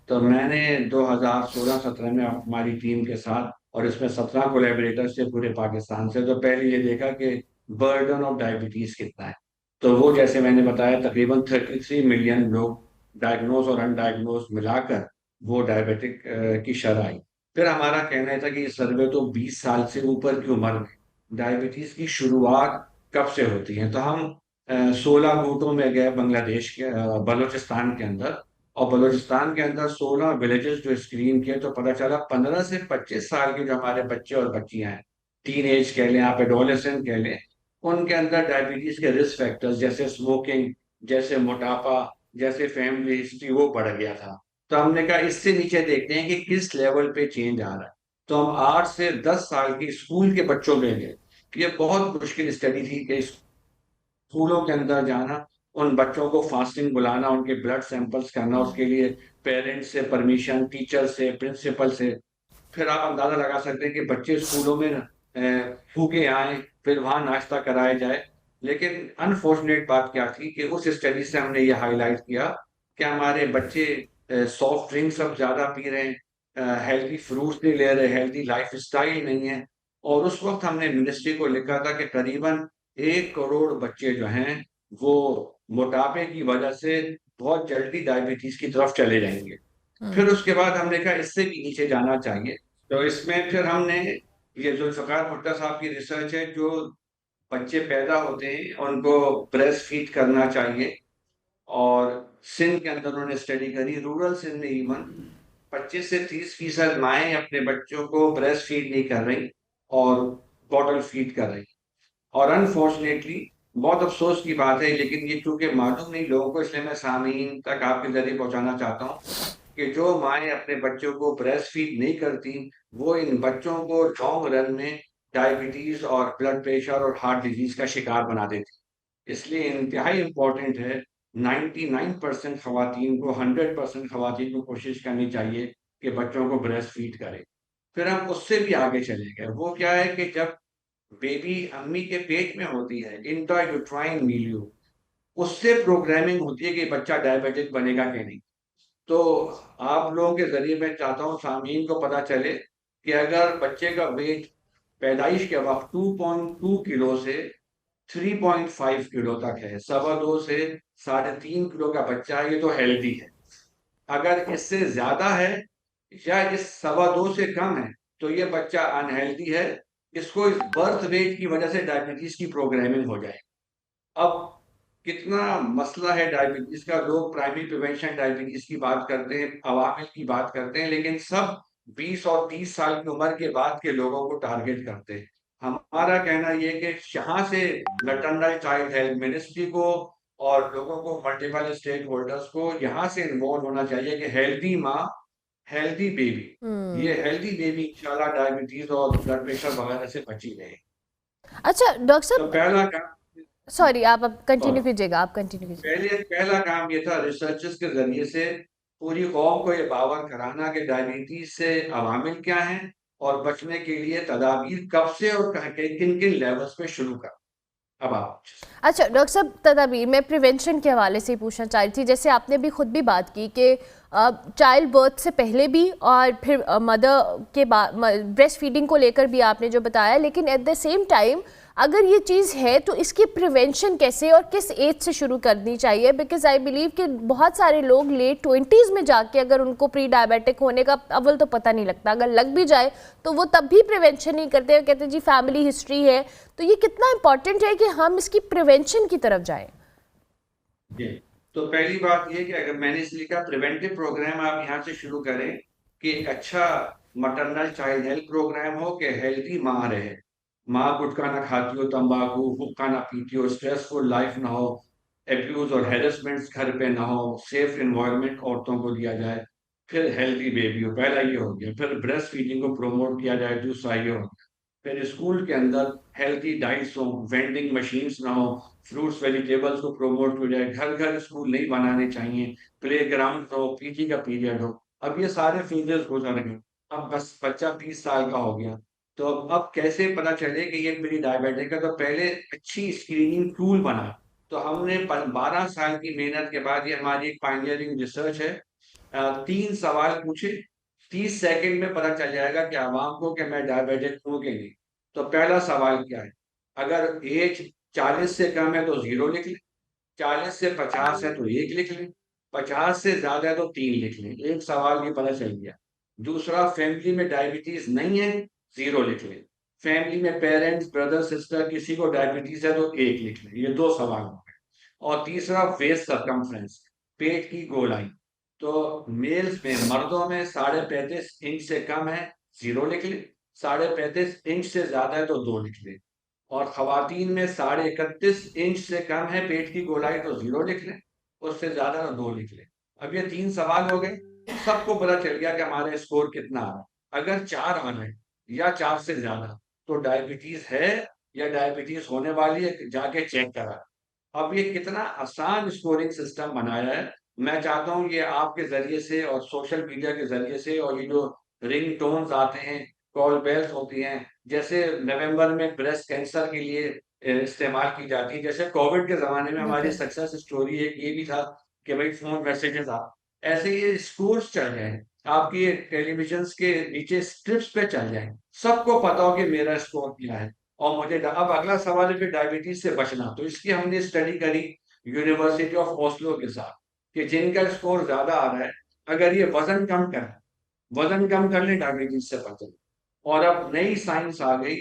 Speaker 4: तो मैंने 2016-17 में हमारी टीम के साथ, और इसमें 17 कोलैबोरेटर्स थे पूरे पाकिस्तान से, तो पहले ये देखा कि बर्डन ऑफ डायबिटीज कितना है। तो वो जैसे मैंने बताया तकरीबन 33 मिलियन लोग डायग्नोज और अनडायग्नोज मिलाकर वो डायबिटिक की शरह आई। फिर हमारा कहना था कि ये सर्वे तो 20 साल से ऊपर की उम्र में डायबिटीज की शुरुआत कब से होती है। तो हम 16 रूटों में गए बांग्लादेश के बलूचिस्तान के अंदर, और बलूचिस्तान के अंदर 16 विलेजेस जो स्क्रीन किए, तो पता चला 15 से 25 साल के जो हमारे बच्चे और बच्चियां हैं, टीन एज कह लें आप, एडोलेसेंट कह लें, उनके अंदर डायबिटीज के रिस्क फैक्टर्स जैसे स्मोकिंग, जैसे मोटापा, जैसे फैमिली हिस्ट्री वो बढ़ गया था। तो हमने कहा इससे नीचे देखते हैं कि किस लेवल पे चेंज आ रहा है। तो हम 8 से 10 साल के स्कूल के बच्चों में गए। ये बहुत मुश्किल स्टडी थी कि स्कूलों के अंदर जाना, उन बच्चों को फास्टिंग बुलाना, उनके ब्लड सैंपल्स करना, उसके लिए पेरेंट्स से परमिशन, टीचर से, प्रिंसिपल से। फिर आप अंदाजा लगा सकते हैं कि बच्चे स्कूलों में भूखे आए, फिर वहां नाश्ता कराया जाए। लेकिन अनफॉर्चुनेट बात क्या थी कि उस स्टडी से हमने ये हाईलाइट किया कि हमारे बच्चे सॉफ्ट ड्रिंक्स अब ज्यादा पी रहे हैं, हेल्दी फ्रूट्स नहीं ले रहे, हेल्दी लाइफ स्टाइल नहीं है। और उस वक्त हमने मिनिस्ट्री को लिखा था कि करीबन 1 करोड़ बच्चे जो हैं वो मोटापे की वजह से बहुत जल्दी डायबिटीज की तरफ चले जाएंगे। फिर उसके बाद हमने कहा इससे भी नीचे जाना चाहिए। तो इसमें फिर हमने, ये जुल्फ़िकार भुट्टो साहब की रिसर्च है, जो बच्चे पैदा होते हैं उनको ब्रेस्ट फीड करना चाहिए। और सिंध के अंदर उन्होंने स्टडी करी, रूरल सिंध में इवन 25 से 30% माएँ अपने बच्चों को ब्रेस्ट फीड नहीं कर रही और बॉटल फीड कर रही। और अनफॉर्चुनेटली बहुत अफसोस की बात है, लेकिन ये चूंकि मालूम नहीं लोगों को, इसलिए मैं सामीन तक आपके जरिए पहुंचाना चाहता हूँ कि जो माएँ अपने बच्चों को ब्रेस्ट फीड नहीं करती, वो इन बच्चों को लॉन्ग रन में डायबिटीज और ब्लड प्रेशर और हार्ट डिजीज का शिकार बना देती। इसलिए इंतहाई इम्पोर्टेंट है, 99% खवातीन को, 100% खवातीन को कोशिश करनी चाहिए कि बच्चों को ब्रेस्ट फीड करें। फिर हम उससे भी आगे चले गए। वो क्या है कि जब बेबी अम्मी के पेट में होती है, इंट्रायूट्राइन मीलियो, उससे प्रोग्रामिंग होती है कि बच्चा डायबिटिक बनेगा कि नहीं। तो आप लोगों के जरिए मैं चाहता हूँ सामीन को पता चले कि अगर बच्चे का वेट पैदाइश के वक्त 2.2 किलो से 3.5 किलो तक है, 2.25 से 3.5 किलो का बच्चा है, ये तो हेल्दी है। अगर इससे ज्यादा है या इस 2.25 से कम है, तो ये बच्चा अनहेल्दी है। इसको इस बर्थ वेट की वजह से डायबिटीज की प्रोग्रामिंग हो जाए। अब कितना मसला है डायबिटीज का, लोग प्राइमरी प्रिवेंशन डायबिटीज की बात करते हैं, अवामिल की बात करते हैं, लेकिन सब 20 और 30 साल की उम्र के बाद के लोगों को टारगेट करते हैं। हमारा कहना यह है कि यहाँ से मैटरनल चाइल्ड हेल्थ मिनिस्ट्री को और लोगों को, मल्टीपल स्टेक होल्डर्स को यहाँ से इन्वॉल्व होना चाहिए कि हेल्दी माँ, हेल्दी बेबी, ये हेल्दी बेबी इंशाल्लाह डायबिटीज और ब्लड प्रेशर वगैरह से बची रहे।
Speaker 1: अच्छा डॉक्टर
Speaker 4: तो
Speaker 1: साहब,
Speaker 4: पहला काम,
Speaker 1: सॉरी आप अब कंटिन्यू कीजिएगा, आप कंटिन्यू कीजिएगा।
Speaker 4: पहला काम ये था रिसर्चर्स के जरिए से पूरी कौम को ये बावर कराना कि डायबिटीज से अवामिल क्या हैं और बचने के लिए तदाबीर कब से और किन किन लेवल्स पे शुरू कर। अब आप।
Speaker 1: अच्छा डॉक्टर साहब, तदाबीर मैं प्रिवेंशन के हवाले से पूछना चाह रही थी। जैसे आपने भी खुद भी बात की कि चाइल्ड बर्थ से पहले भी और फिर मदर के बाद ब्रेस्ट फीडिंग को लेकर भी आपने जो बताया, लेकिन एट द सेम टाइम अगर ये चीज़ है तो इसकी प्रिवेंशन कैसे और किस एज से शुरू करनी चाहिए? बिकॉज आई बिलीव कि बहुत सारे लोग लेट 20s में जाके अगर उनको प्री डायबिटिक होने का अव्वल तो पता नहीं लगता, अगर लग भी जाए तो वो तब भी प्रिवेंशन नहीं करते, कहते जी फैमिली हिस्ट्री है। तो ये कितना इंपॉर्टेंट है कि हम इसकी प्रिवेंशन की तरफ जाएं?
Speaker 4: जी, तो पहली बात ये कि अगर मैंने इसलिए कहा प्रिवेंटिव प्रोग्राम आप यहाँ से शुरू करें कि एक अच्छा मटरनल चाइल्ड हेल्थ प्रोग्राम हो कि हेल्थी माँ रहे, माँ गुटखा ना खाती हो, तंबाकू हुक्का ना पीती हो, स्ट्रेसफुल लाइफ ना हो, एब्यूज और हेरसमेंट घर पे ना हो, सेफ एनवायरनमेंट औरतों को दिया जाए, फिर हेल्थी बेबी हो, पहला ये हो गया, फिर ब्रेस्ट फीडिंग को प्रमोट किया जाए, दूसरा ये हो, फिर स्कूल के अंदर हेल्थी डाइट्स हो, वेंडिंग मशीन्स ना हो, फ्रूट्स वेजिटेबल्स को प्रमोट हो जाए, घर घर स्कूल नहीं बनाने चाहिए, प्ले ग्राउंड हो, पीटी का पीरियड हो। अब ये सारे फेजेस गुजर गए, अब बस बच्चा 20 साल का हो गया, तो अब कैसे पता चले कि ये मेरी डायबिटिक है? तो पहले अच्छी स्क्रीनिंग टूल बना, तो हमने 12 साल की मेहनत के बाद, ये हमारी एक पायनियरिंग रिसर्च है, 3 सवाल पूछे, 30 सेकंड में पता चल जाएगा कि आवाम को कि मैं डायबिटिक हूँ कि नहीं। तो पहला सवाल क्या है? अगर एज 40 से कम है तो 0 लिख लें, 40 से 50 है तो 1 लिख लें, 50 से ज्यादा है तो 3 लिख लें। एक सवाल ये पता चल गया। दूसरा, फैमिली में डायबिटीज नहीं है, 0 लिख लें। फैमिली में पेरेंट्स, ब्रदर, सिस्टर किसी को डायबिटीज है तो 1 लिख लें। ये 2 सवाल हो गए। और तीसरा, वेस्ट सरकमफ्रेंस, पेट की गोलाई। तो मेल्स में, मर्दों में 35.5 इंच से कम है, 0 लिख लें। 35.5 इंच से ज्यादा है तो 2 लिख लें। और खवातीन में 31.5 इंच से कम है पेट की गोलाई तो 0 लिख लें, उससे ज्यादा तो 2 लिख लें। अब ये 3 सवाल हो गए, सबको पता चल गया कि हमारा स्कोर कितना आ रहा है। अगर 4 आ रहा है या 4 से ज्यादा तो डायबिटीज है या डायबिटीज होने वाली है, जाके चेक करा। अब ये कितना आसान स्कोरिंग सिस्टम बनाया है। मैं चाहता हूँ ये आपके जरिए से और सोशल मीडिया के जरिए से, और ये जो रिंग टोन्स आते हैं, कॉल बेल्स होती हैं, जैसे नवंबर में ब्रेस्ट कैंसर के लिए इस्तेमाल की जाती है, जैसे कोविड के जमाने में हमारी
Speaker 1: बिल्कुल।
Speaker 4: सक्सेस स्टोरी एक ये भी था कि भाई फोन मैसेजेस आ, ऐसे ये स्कूल्स चल जाए, आपकी टेलीविजन के नीचे स्ट्रिप्स पे चल जाए, सबको पता हो कि मेरा स्कोर क्या है। और मुझे अब अगला सवाल है फिर डायबिटीज से बचना, तो इसकी हमने स्टडी करी यूनिवर्सिटी ऑफ ओस्लो के साथ कि जिनका स्कोर ज्यादा आ रहा है, अगर ये वजन कम कर ले, डायबिटीज से बचें। और अब नई साइंस आ गई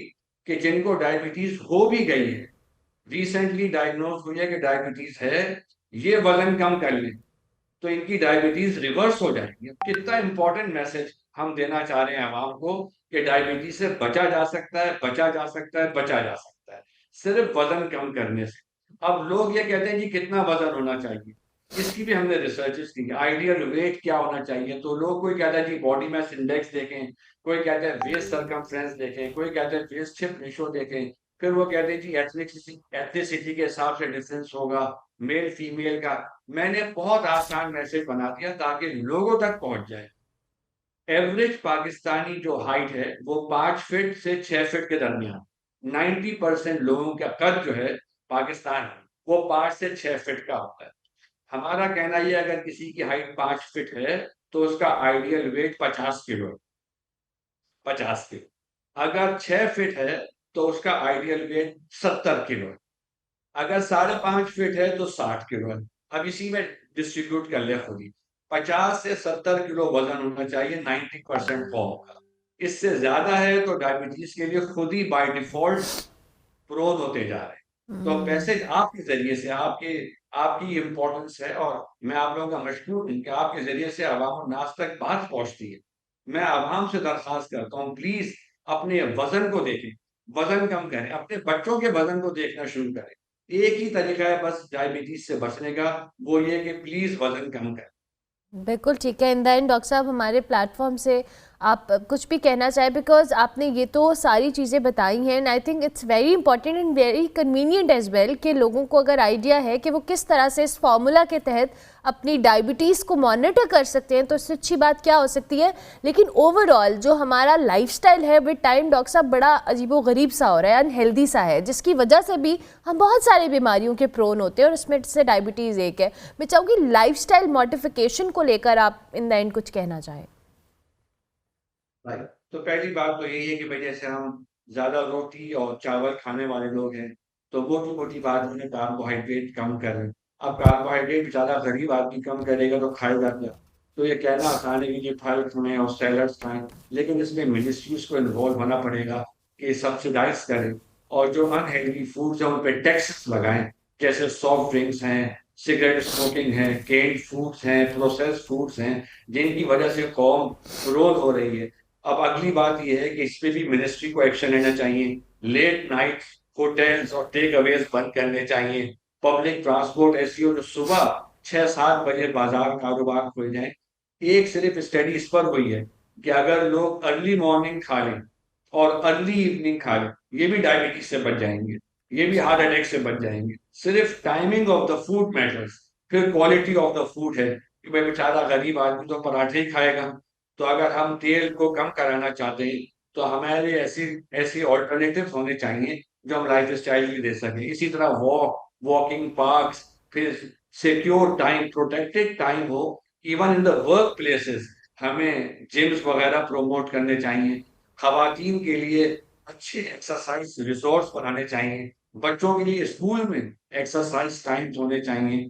Speaker 4: कि जिनको डायबिटीज हो भी गई है, रिसेंटली डायग्नोज हुई है कि डायबिटीज है, ये वजन कम कर ले तो इनकी डायबिटीज रिवर्स हो जाएगी। कितना इंपॉर्टेंट मैसेज हम देना चाह रहे हैं आवाम को कि डायबिटीज से बचा जा सकता है, बचा जा सकता है, बचा जा सकता है, सिर्फ वजन कम करने से। अब लोग ये कहते हैं कि कितना वजन होना चाहिए, इसकी भी हमने रिसर्चेस की, आइडियल वेट क्या होना चाहिए। तो लोग, कोई कहता है जी बॉडी मास इंडेक्स देखें, कोई कहता है वेस्ट सरकमफ्रेंस देखें, कोई कहता है वेस्ट हिप रेशो देखें, फिर वो कहते हैं जी एथनिसिटी के हिसाब से डिफरेंस होगा, मेल फीमेल का। मैंने बहुत आसान मैसेज बना दिया ताकि लोगों तक पहुंच जाए। एवरेज पाकिस्तानी जो हाइट है वो 5 फीट से 6 फीट के दरमियान, 90% लोगों का कद जो है पाकिस्तान में वो 5 से 6 फीट का होता है। हमारा कहना यह, अगर किसी की हाइट 5 फीट है तो उसका आइडियल वेट 50 किलो है, 50 किलो। अगर 6 फीट है तो उसका आइडियल वेट 70 किलो है। अगर 5.5 फीट है तो 60 किलो है। अब इसी में डिस्ट्रीब्यूट कर ले खुद ही, 50 से 70 किलो वजन होना चाहिए 90% फॉर्म का। इससे ज्यादा है तो डायबिटीज के लिए खुद ही बाय डिफॉल्ट प्रोन होते जा रहे हैं। तो मैसेज आपके जरिए से, आपकी इम्पोर्टेंस है, और मैं आप लोगों का मशकूर हूं कि आपके जरिए से अवाम नास तक बात पहुंचती है। मैं आवाम से दरख्वास्त करता हूँ, प्लीज अपने वजन को देखें, वजन कम करें, अपने बच्चों के वजन को देखना शुरू करें। एक ही तरीका है बस डायबिटीज से बचने का, वो ये कि प्लीज वजन कम करें।
Speaker 1: बिल्कुल ठीक है। इन द एंड डॉक्टर साहब, हमारे प्लेटफॉर्म से आप कुछ भी कहना चाहें, बिकॉज आपने ये तो सारी चीज़ें बताई हैं, and I think it's very important and very convenient as well कि लोगों को अगर आइडिया है कि वो किस तरह से इस फार्मूला के तहत अपनी डायबिटीज़ को मॉनिटर कर सकते हैं, तो इससे अच्छी बात क्या हो सकती है। लेकिन ओवरऑल जो हमारा लाइफस्टाइल है विद टाइम डॉक्टर साहब बड़ा अजीबोगरीब सा हो रहा है, अनहेल्दी सा है, जिसकी वजह से भी हम बहुत सारी बीमारियों के प्रोन होते हैं, और उसमें से डायबिटीज़ एक है। मैं चाहूँगी लाइफस्टाइल मॉडिफिकेशन को लेकर आप इन द एंड कुछ कहना चाहें।
Speaker 4: राइट, तो पहली बात तो यही है कि भाई जैसे हम ज़्यादा रोटी और चावल खाने वाले लोग हैं, तो मोटी-मोटी बात है कार्बोहाइड्रेट कम करें। अब कार्बोहाइड्रेट ज़्यादा गरीब आदमी कम करेगा तो खाएगा क्या? तो ये कहना आसान है कि ये फल खाएँ और सैलड्स खाएँ, लेकिन इसमें मिनिस्ट्रीज़ को इन्वॉल्व होना पड़ेगा कि सब्सिडाइज़ करें और जो अनहेल्दी फूड्स हैं उन पे टैक्सेस लगाएँ, जैसे सॉफ्ट ड्रिंक्स हैं, सिगरेट स्मोकिंग है, केन्ड फूड्स हैं, प्रोसेस्ड फूड्स हैं, जिनकी वजह से कौम रोल हो रही है। अब अगली बात ये है कि इस पे भी मिनिस्ट्री को एक्शन लेना चाहिए। लेट नाइट होटल्स और टेक अवेज़ बंद करने चाहिए। पब्लिक ट्रांसपोर्ट ऐसी हो जो सुबह 6-7 बजे बाज़ार कारोबार खुल जाएँ। एक सिर्फ़ स्टडी इस पर हुई है कि अगर लोग अर्ली मॉर्निंग खा लें और अर्ली इवनिंग खा लें, ये भी डायबिटीज़ से बच जाएँगे, ये भी हार्ट अटैक से बच जाएँगे। सिर्फ़ timing of the food matters, फिर क्वालिटी ऑफ द फूड है कि भाई बेचारा गरीब आदमी तो पराठे ही खाएगा। तो अगर हम तेल को कम कराना चाहते हैं, तो हमारे लिए ऐसी ऐसी अल्टरनेटिव्स होने चाहिए, जो हम लाइफ़स्टाइल भी दे सकें। इसी तरह वॉकिंग पार्क्स, फिर सिक्योर टाइम, प्रोटेक्टेड टाइम हो, even in the work places हमें जिम्स वगैरह प्रमोट करने चाहिए। ख़वातीन के लिए अच्छे एक्सरसाइज़ रिसोर्स बनाने चाहिए। बच्चों के लिए स्कूल में एक्सरसाइज़ टाइम्स होने चाहिए।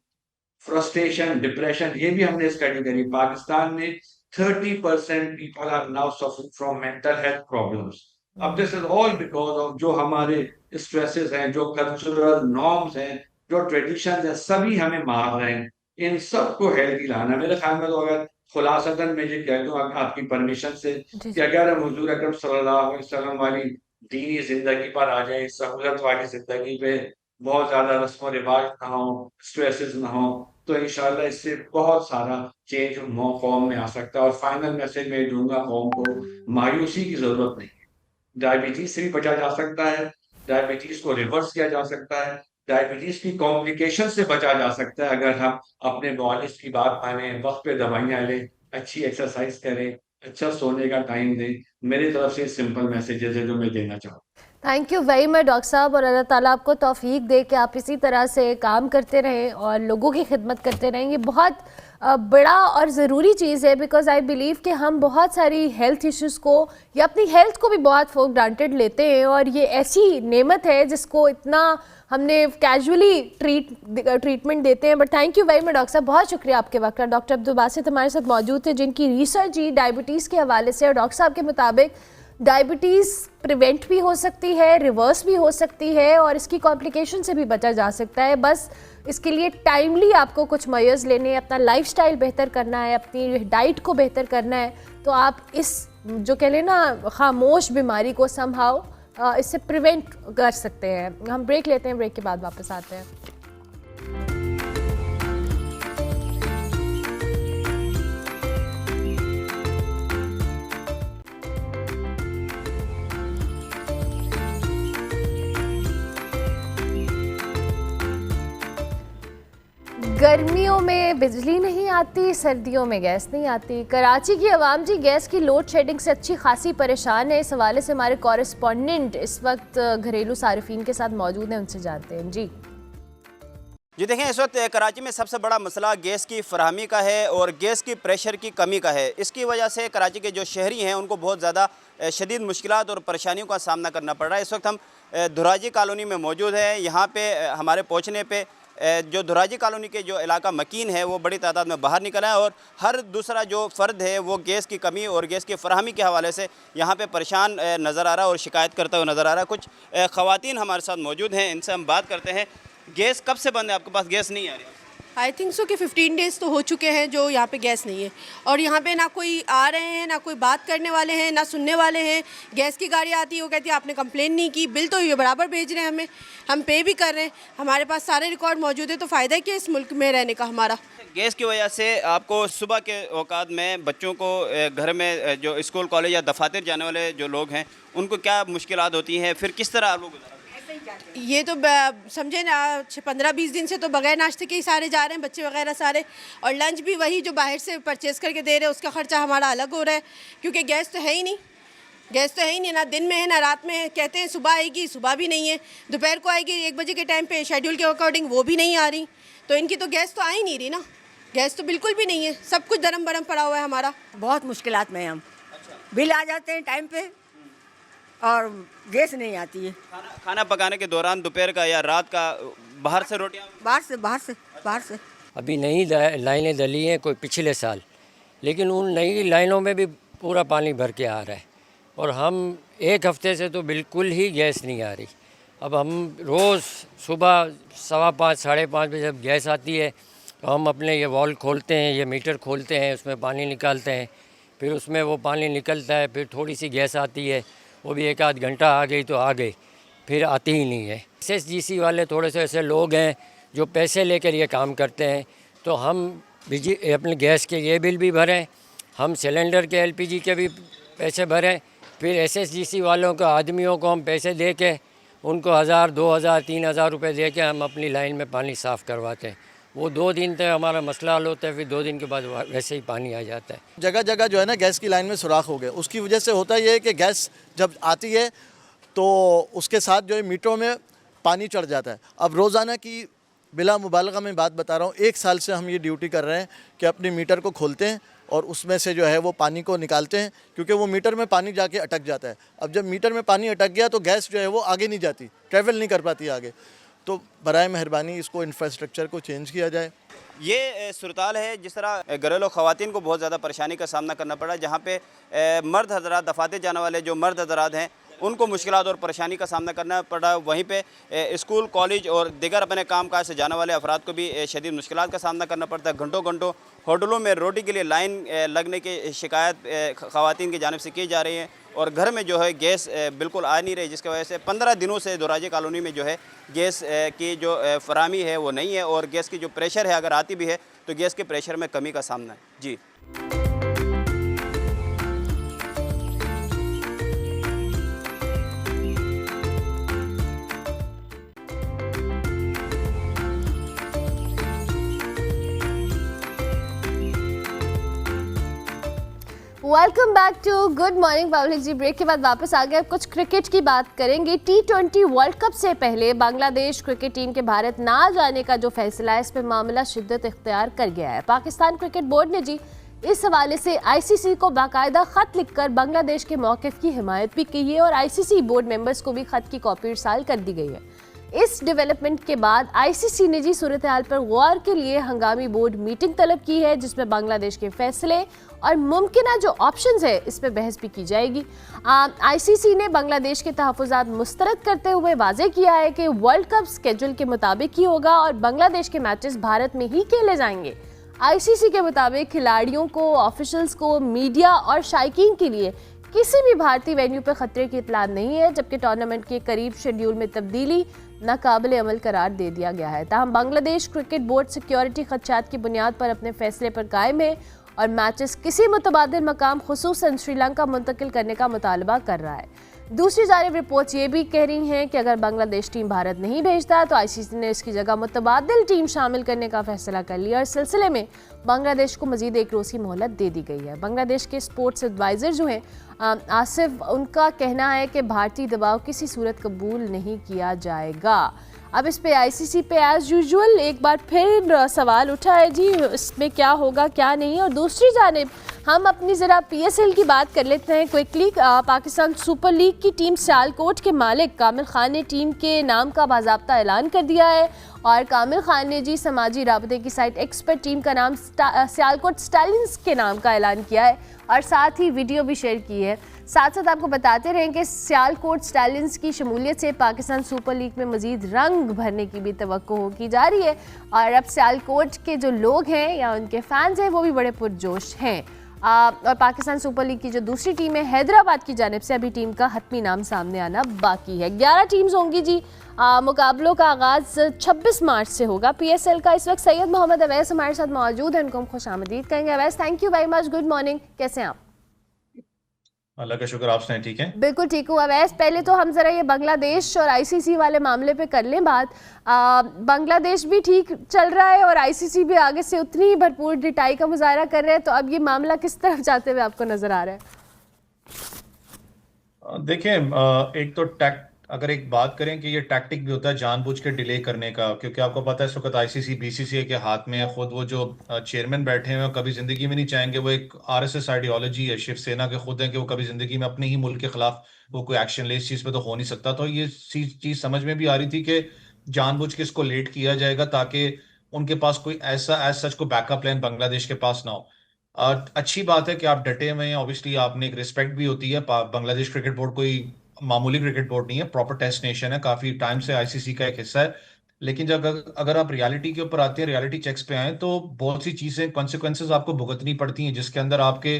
Speaker 4: फ्रस्ट्रेशन, डिप्रेशन ये भी हमने स्टडी करी। पाकिस्तान में 30% people are now suffering from mental health problems. अब this is all because of जो हमारे स्ट्रेसेस हैं, जो कल्चरल नॉर्म्स हैं, जो ट्रेडिशंस हैं, सभी हमें मार रहे हैं। इन सबको हेल्दी लाना मेरे ख़्याल में तो अगर खुलासतन मैं ये कह दूँ आपकी परमिशन से
Speaker 1: जी
Speaker 4: कि अगर हम हुज़ूर अकरम सल्लल्लाहु अलैहि वसल्लम वाली दीनी ज़िंदगी पर आ जाएँ, सहूलत वाली ज़िंदगी पे बहुत ज़्यादा रस्म-व-रिवाज ना हो, स्ट्रेसेस ना हो, तो इंशाअल्लाह इससे बहुत सारा चेंज कौम में आ सकता है और फाइनल मैसेज मैं दूँगा कौम को, मायूसी की ज़रूरत नहीं है। डायबिटीज़ से भी बचा जा सकता है, डायबिटीज़ को रिवर्स किया जा सकता है, डायबिटीज़ की कॉम्प्लिकेशन से बचा जा सकता है अगर हम अपने मुआलिज की बात मानें, वक़्त पे दवाइयाँ लें, अच्छी एक्सरसाइज़ करें, अच्छा सोने का टाइम दें। मेरी तरफ से सिंपल मैसेजेज़ हैं जो मैं देना चाहूँ।
Speaker 1: Thank you very much doctor साहब, और अल्लाह ताला आपको तौफीक दे कि आप इसी तरह से काम करते रहें और लोगों की खिदमत करते रहें। ये बहुत बड़ा और ज़रूरी चीज़ है, बिकॉज आई बिलीव कि हम बहुत सारी हेल्थ इश्यूज़ को या अपनी हेल्थ को भी बहुत फॉर ग्रांटेड लेते हैं, और ये ऐसी नेमत है जिसको इतना हमने कैजुअली ट्रीटमेंट देते हैं। But thank you very much doctor साहब, बहुत शुक्रिया आपके वक्त का। डॉक्टर अब्दुल बासित हमारे साथ मौजूद थे, जिनकी रिसर्च ही डायबिटीज़ के हवाले से, और डॉक्टर साहब के मुताबिक डायबिटीज़ प्रिवेंट भी हो सकती है, रिवर्स भी हो सकती है, और इसकी कॉम्प्लिकेशन से भी बचा जा सकता है। बस इसके लिए टाइमली आपको कुछ मेजर्स लेने हैं, अपना लाइफस्टाइल बेहतर करना है, अपनी डाइट को बेहतर करना है, तो आप इस जो कह लें ना खामोश बीमारी को समहाउ इससे प्रिवेंट कर सकते हैं। हम ब्रेक लेते हैं, ब्रेक के बाद वापस आते हैं। गर्मियों में बिजली नहीं आती, सर्दियों में गैस नहीं आती। कराची की आवाम जी गैस की लोड शेडिंग से अच्छी खासी परेशान है। इस हवाले से हमारे कॉरेस्पॉन्डेंट इस वक्त घरेलू सारिफीन के साथ मौजूद हैं, उनसे जानते हैं। जी
Speaker 5: देखें, इस वक्त कराची में सबसे बड़ा मसला गैस की फराहमी का है और गैस की प्रेशर की कमी का है। इसकी वजह से कराची के जो शहरी हैं उनको बहुत ज़्यादा शदीद मुश्किलात और परेशानियों का सामना करना पड़ रहा है। इस वक्त हम धुराजी कॉलोनी में मौजूद हैं। यहाँ पे हमारे पहुँचने पे जो धुराजी कॉलोनी के जो इलाका मकीन है वो बड़ी तादाद में बाहर निकला है, और हर दूसरा जो फ़र्द है वो गैस की कमी और गैस की फराहमी के हवाले से यहाँ पे परेशान नज़र आ रहा है और शिकायत करता हुआ नज़र आ रहा है। कुछ ख़वातीन हमारे साथ मौजूद हैं, इनसे हम बात करते हैं। गैस कब से बंद है? आपके पास गैस नहीं आ रही?
Speaker 6: आई थिंक सो कि 15 डेज़ तो हो चुके हैं जो यहाँ पे गैस नहीं है, और यहाँ पे ना कोई आ रहे हैं, ना कोई बात करने वाले हैं, ना सुनने वाले हैं। गैस की गाड़ी आती है, वो कहती है आपने कंप्लेन नहीं की, बिल तो ये बराबर भेज रहे हैं हमें, हम पे भी कर रहे हैं, हमारे पास सारे रिकॉर्ड मौजूद है, तो फ़ायदा क्या इस मुल्क में रहने का हमारा।
Speaker 5: गैस की वजह से आपको सुबह के औकात में बच्चों को घर में जो स्कूल कॉलेज या दफातर जाने वाले जो लोग हैं उनको क्या मुश्किलात होती हैं, फिर किस तरह आप लोग गुजारा?
Speaker 6: ये तो समझे ना 15-20 दिन से तो बगैर नाश्ते के ही सारे जा रहे हैं, बच्चे वगैरह सारे, और लंच भी वही जो बाहर से परचेज़ करके दे रहे हैं, उसका ख़र्चा हमारा अलग हो रहा है, क्योंकि गैस तो है ही नहीं। गैस तो है ही नहीं, ना दिन में है ना रात में है। कहते हैं सुबह आएगी, सुबह भी नहीं है, दोपहर को आएगी 1 बजे के टाइम पे शेड्यूल के अकॉर्डिंग, वो भी नहीं आ रही। तो इनकी तो गैस तो आ ही नहीं रही ना, गैस तो बिल्कुल भी नहीं है, सब कुछ दरम बरम पड़ा हुआ है हमारा।
Speaker 7: बहुत मुश्किलात में हम बिल आ जाते हैं टाइम पे, और गैस नहीं आती है।
Speaker 5: खाना पकाने के दौरान दोपहर का या रात का बाहर से रोटियां?
Speaker 7: बाहर से
Speaker 8: अभी नई लाइनें डली हैं कोई पिछले साल, लेकिन उन नई लाइनों में भी पूरा पानी भर के आ रहा है और हम एक हफ्ते से तो बिल्कुल ही गैस नहीं आ रही। अब हम रोज़ सुबह 5:15 साढ़े 5 बजे जब गैस आती है तो हम अपने ये वॉल खोलते हैं, ये मीटर खोलते हैं, उसमें पानी निकालते हैं, फिर उसमें वो पानी निकलता है, फिर थोड़ी सी गैस आती है, वो भी 1 आध घंटा आ गई तो आ गई, फिर आती ही नहीं है। SSGC वाले थोड़े से ऐसे लोग हैं जो पैसे लेकर ये काम करते हैं, तो हम अपने गैस के ये बिल भी भरें, हम सिलेंडर के LPG के भी पैसे भरें, फिर SSGC वालों को आदमियों को हम पैसे दे के उनको 1000, 2000, 3000 रुपये दे के हम अपनी लाइन में पानी साफ़ करवाते हैं। वो 2 दिन तक हमारा मसला हल होता है, फिर 2 दिन के बाद वैसे ही पानी आ जाता है।
Speaker 9: जगह जगह जो है ना गैस की लाइन में सुराख हो गए, उसकी वजह से होता ये है कि गैस जब आती है तो उसके साथ जो है मीटरों में पानी चढ़ जाता है। अब रोज़ाना की बिला मुबालगा में बात बता रहा हूँ, 1 साल से हम ये ड्यूटी कर रहे हैं कि अपने मीटर को खोलते हैं और उसमें से जो है वो पानी को निकालते हैं, क्योंकि वो मीटर में पानी जाके अटक जाता है। अब जब मीटर में पानी अटक गया तो गैस जो है वो आगे नहीं जाती, ट्रैवल नहीं कर पाती आगे। तो बराए मेहरबानी इसको इंफ्रास्ट्रक्चर को चेंज किया जाए।
Speaker 5: ये सूरताल है जिस तरह घरेलू ख़वातीन को बहुत ज़्यादा परेशानी का सामना करना पड़ा, जहाँ पे मर्द हजरात दफाते जाने वाले जो मर्द हजरात हैं उनको मुश्किलात और परेशानी का सामना करना पड़ा। वहीं पे स्कूल, कॉलेज और दीगर अपने काम काज से जाने वाले अफराद को भी शदीद मुश्किलात का सामना करना पड़ता है। घंटों घंटों होटलों में रोटी के लिए लाइन लगने की शिकायत ख़वातीन की जानिब से की जा रही है और घर में जो है गैस बिल्कुल आ नहीं रही, जिसकी वजह से 15 दिनों से दोराजे कॉलोनी में जो है गैस की जो फराहमी है वो नहीं है और गैस की जो प्रेशर है अगर आती भी है तो गैस के प्रेशर में कमी का सामना है। जी
Speaker 1: welcome back to good morning public. Ji break के बाद वापस आ गए। अब कुछ क्रिकेट की बात करेंगे। T20 वर्ल्ड कप से पहले बांग्लादेश क्रिकेट टीम के भारत ना जाने का जो फैसला है, इस पर मामला शिद्दत इख्तियार कर गया है। पाकिस्तान क्रिकेट बोर्ड ने जी इस हवाले से ICC को बाकायदा खत लिखकर बांग्लादेश के मौक़िफ़ की हिमायत भी की है और ICC बोर्ड मेंबर्स को भी खत की कॉपी इरसाल कर दी गई है। इस डेवलपमेंट के बाद ICC ने जी सूरत हाल पर गौर के लिए हंगामी बोर्ड मीटिंग तलब की है, जिसमें बांग्लादेश के फैसले और मुमकिन जो ऑप्शंस है इस पर बहस भी की जाएगी। ICC ने बांग्लादेश के तहफ़्फ़ुज़ात मुस्तरद करते हुए वाज़ेह किया है कि वर्ल्ड कप स्केड्यूल के मुताबिक ही होगा और बांग्लादेश के मैचेस भारत में ही खेले जाएंगे। ICC के मुताबिक खिलाड़ियों को, ऑफिशियल्स को, मीडिया और शायकीन के लिए किसी भी भारतीय वेन्यू पर खतरे की इतला नहीं है, जबकि टूर्नामेंट के करीब शेड्यूल में तब्दीली नाकाबिल अमल करार दे दिया गया है। ताहम बांग्लादेश क्रिकेट बोर्ड सिक्योरिटी खदशात की बुनियाद पर अपने फैसले पर कायम है और मैचेस किसी मुतबादिल मकाम खुसूसन श्रीलंका मुंतकिल करने का मुतालबा कर रहा है। दूसरी जानिब रिपोर्ट्स ये भी कह रही हैं कि अगर बांग्लादेश टीम भारत नहीं भेजता तो ICC ने इसकी जगह मुतबादिल टीम शामिल करने का फैसला कर लिया और इस सिलसिले में बांग्लादेश को मजीद 1 रोज़ की मोहलत दे दी गई है। बांग्लादेश के स्पोर्ट्स एडवाइज़र जो हैं आसिफ, उनका कहना है कि भारतीय दबाव किसी सूरत कबूल नहीं किया जाएगा। अब इस पे ICC पे एज़ यूजुअल एक बार फिर सवाल उठा है जी, इसमें क्या होगा क्या नहीं। और दूसरी जानिब हम अपनी ज़रा PSL की बात कर लेते हैं क्विकली। पाकिस्तान सुपर लीग की टीम सियालकोट के मालिक कामिल खान ने टीम के नाम का बाज़ाब्ता ऐलान कर दिया है और कामिल खान ने जी समाजी राबते की साइट X पर टीम का नाम सियालकोट स्टैलियंस के नाम का ऐलान किया है और साथ ही वीडियो भी शेयर की है। साथ साथ आपको बताते रहें कि सियालकोट स्टैलियंस की शमूलियत से पाकिस्तान सुपर लीग में मज़ीद रंग भरने की भी तवक्को की जा रही है और अब सियालकोट के जो लोग हैं या उनके फैंस हैं वो भी बड़े पुरजोश हैं। और पाकिस्तान सुपर लीग की जो दूसरी टीम है हैदराबाद की जानिब से अभी टीम का हतमी नाम सामने आना बाकी है। 11 टीम्स होंगी जी। मुकाबलों का आगाज़ 26 मार्च से होगा। PSL का इस वक्त सैयद मोहम्मद अवैस हमारे साथ मौजूद हैं, उनको हम खुशामदीद कहेंगे। Awais, thank you very much, good morning, कैसे हैं आप?
Speaker 10: अल्लाह का शुक्र, आप सुनाएं? ठीक है,
Speaker 1: बिल्कुल ठीक हूँ। अवैस, पहले तो हम ज़रा ये बांग्लादेश और ICC वाले मामले पे कर लें बात। बांग्लादेश भी ठीक चल रहा है और ICC भी आगे से उतनी ही भरपूर डिटाई का मुजाहरा कर रहे हैं, तो अब ये मामला किस तरफ जाते हुए आपको नज़र आ रहा है?
Speaker 10: देखें, एक तो अगर एक बात करें कि ये टैक्टिक भी होता है जानबूझ के डिले करने का, क्योंकि आपको पता है इस वक्त आईसीसी बीसीसीआई के हाथ में है, खुद वो जो चेयरमैन बैठे हैं वो कभी जिंदगी में नहीं चाहेंगे, वो एक आरएसएस आइडियोलॉजी है, शिवसेना के खुद है, कि वो कभी जिंदगी में अपने ही मुल्क के खिलाफ वो कोई एक्शन ले, इस चीज पे तो हो नहीं सकता। तो ये चीज समझ में भी आ रही थी कि जानबूझ के इसको लेट किया जाएगा ताकि उनके पास कोई ऐसा एज सच को बैकअप प्लान बांग्लादेश के पास ना हो। अच्छी बात है कि आप डटे हुए हैं, ऑब्वियसली आपने एक रिस्पेक्ट भी होती है, बांग्लादेश क्रिकेट बोर्ड कोई मामूली क्रिकेट बोर्ड नहीं है, प्रॉपर टेस्ट नेशन है, काफी टाइम से आईसीसी का एक हिस्सा है। लेकिन जब अगर आप रियलिटी के ऊपर आते हैं, रियलिटी चेक्स पे आए, तो बहुत सी चीजें कॉन्सिक्वेंसेज आपको भुगतनी पड़ती हैं, जिसके अंदर आपके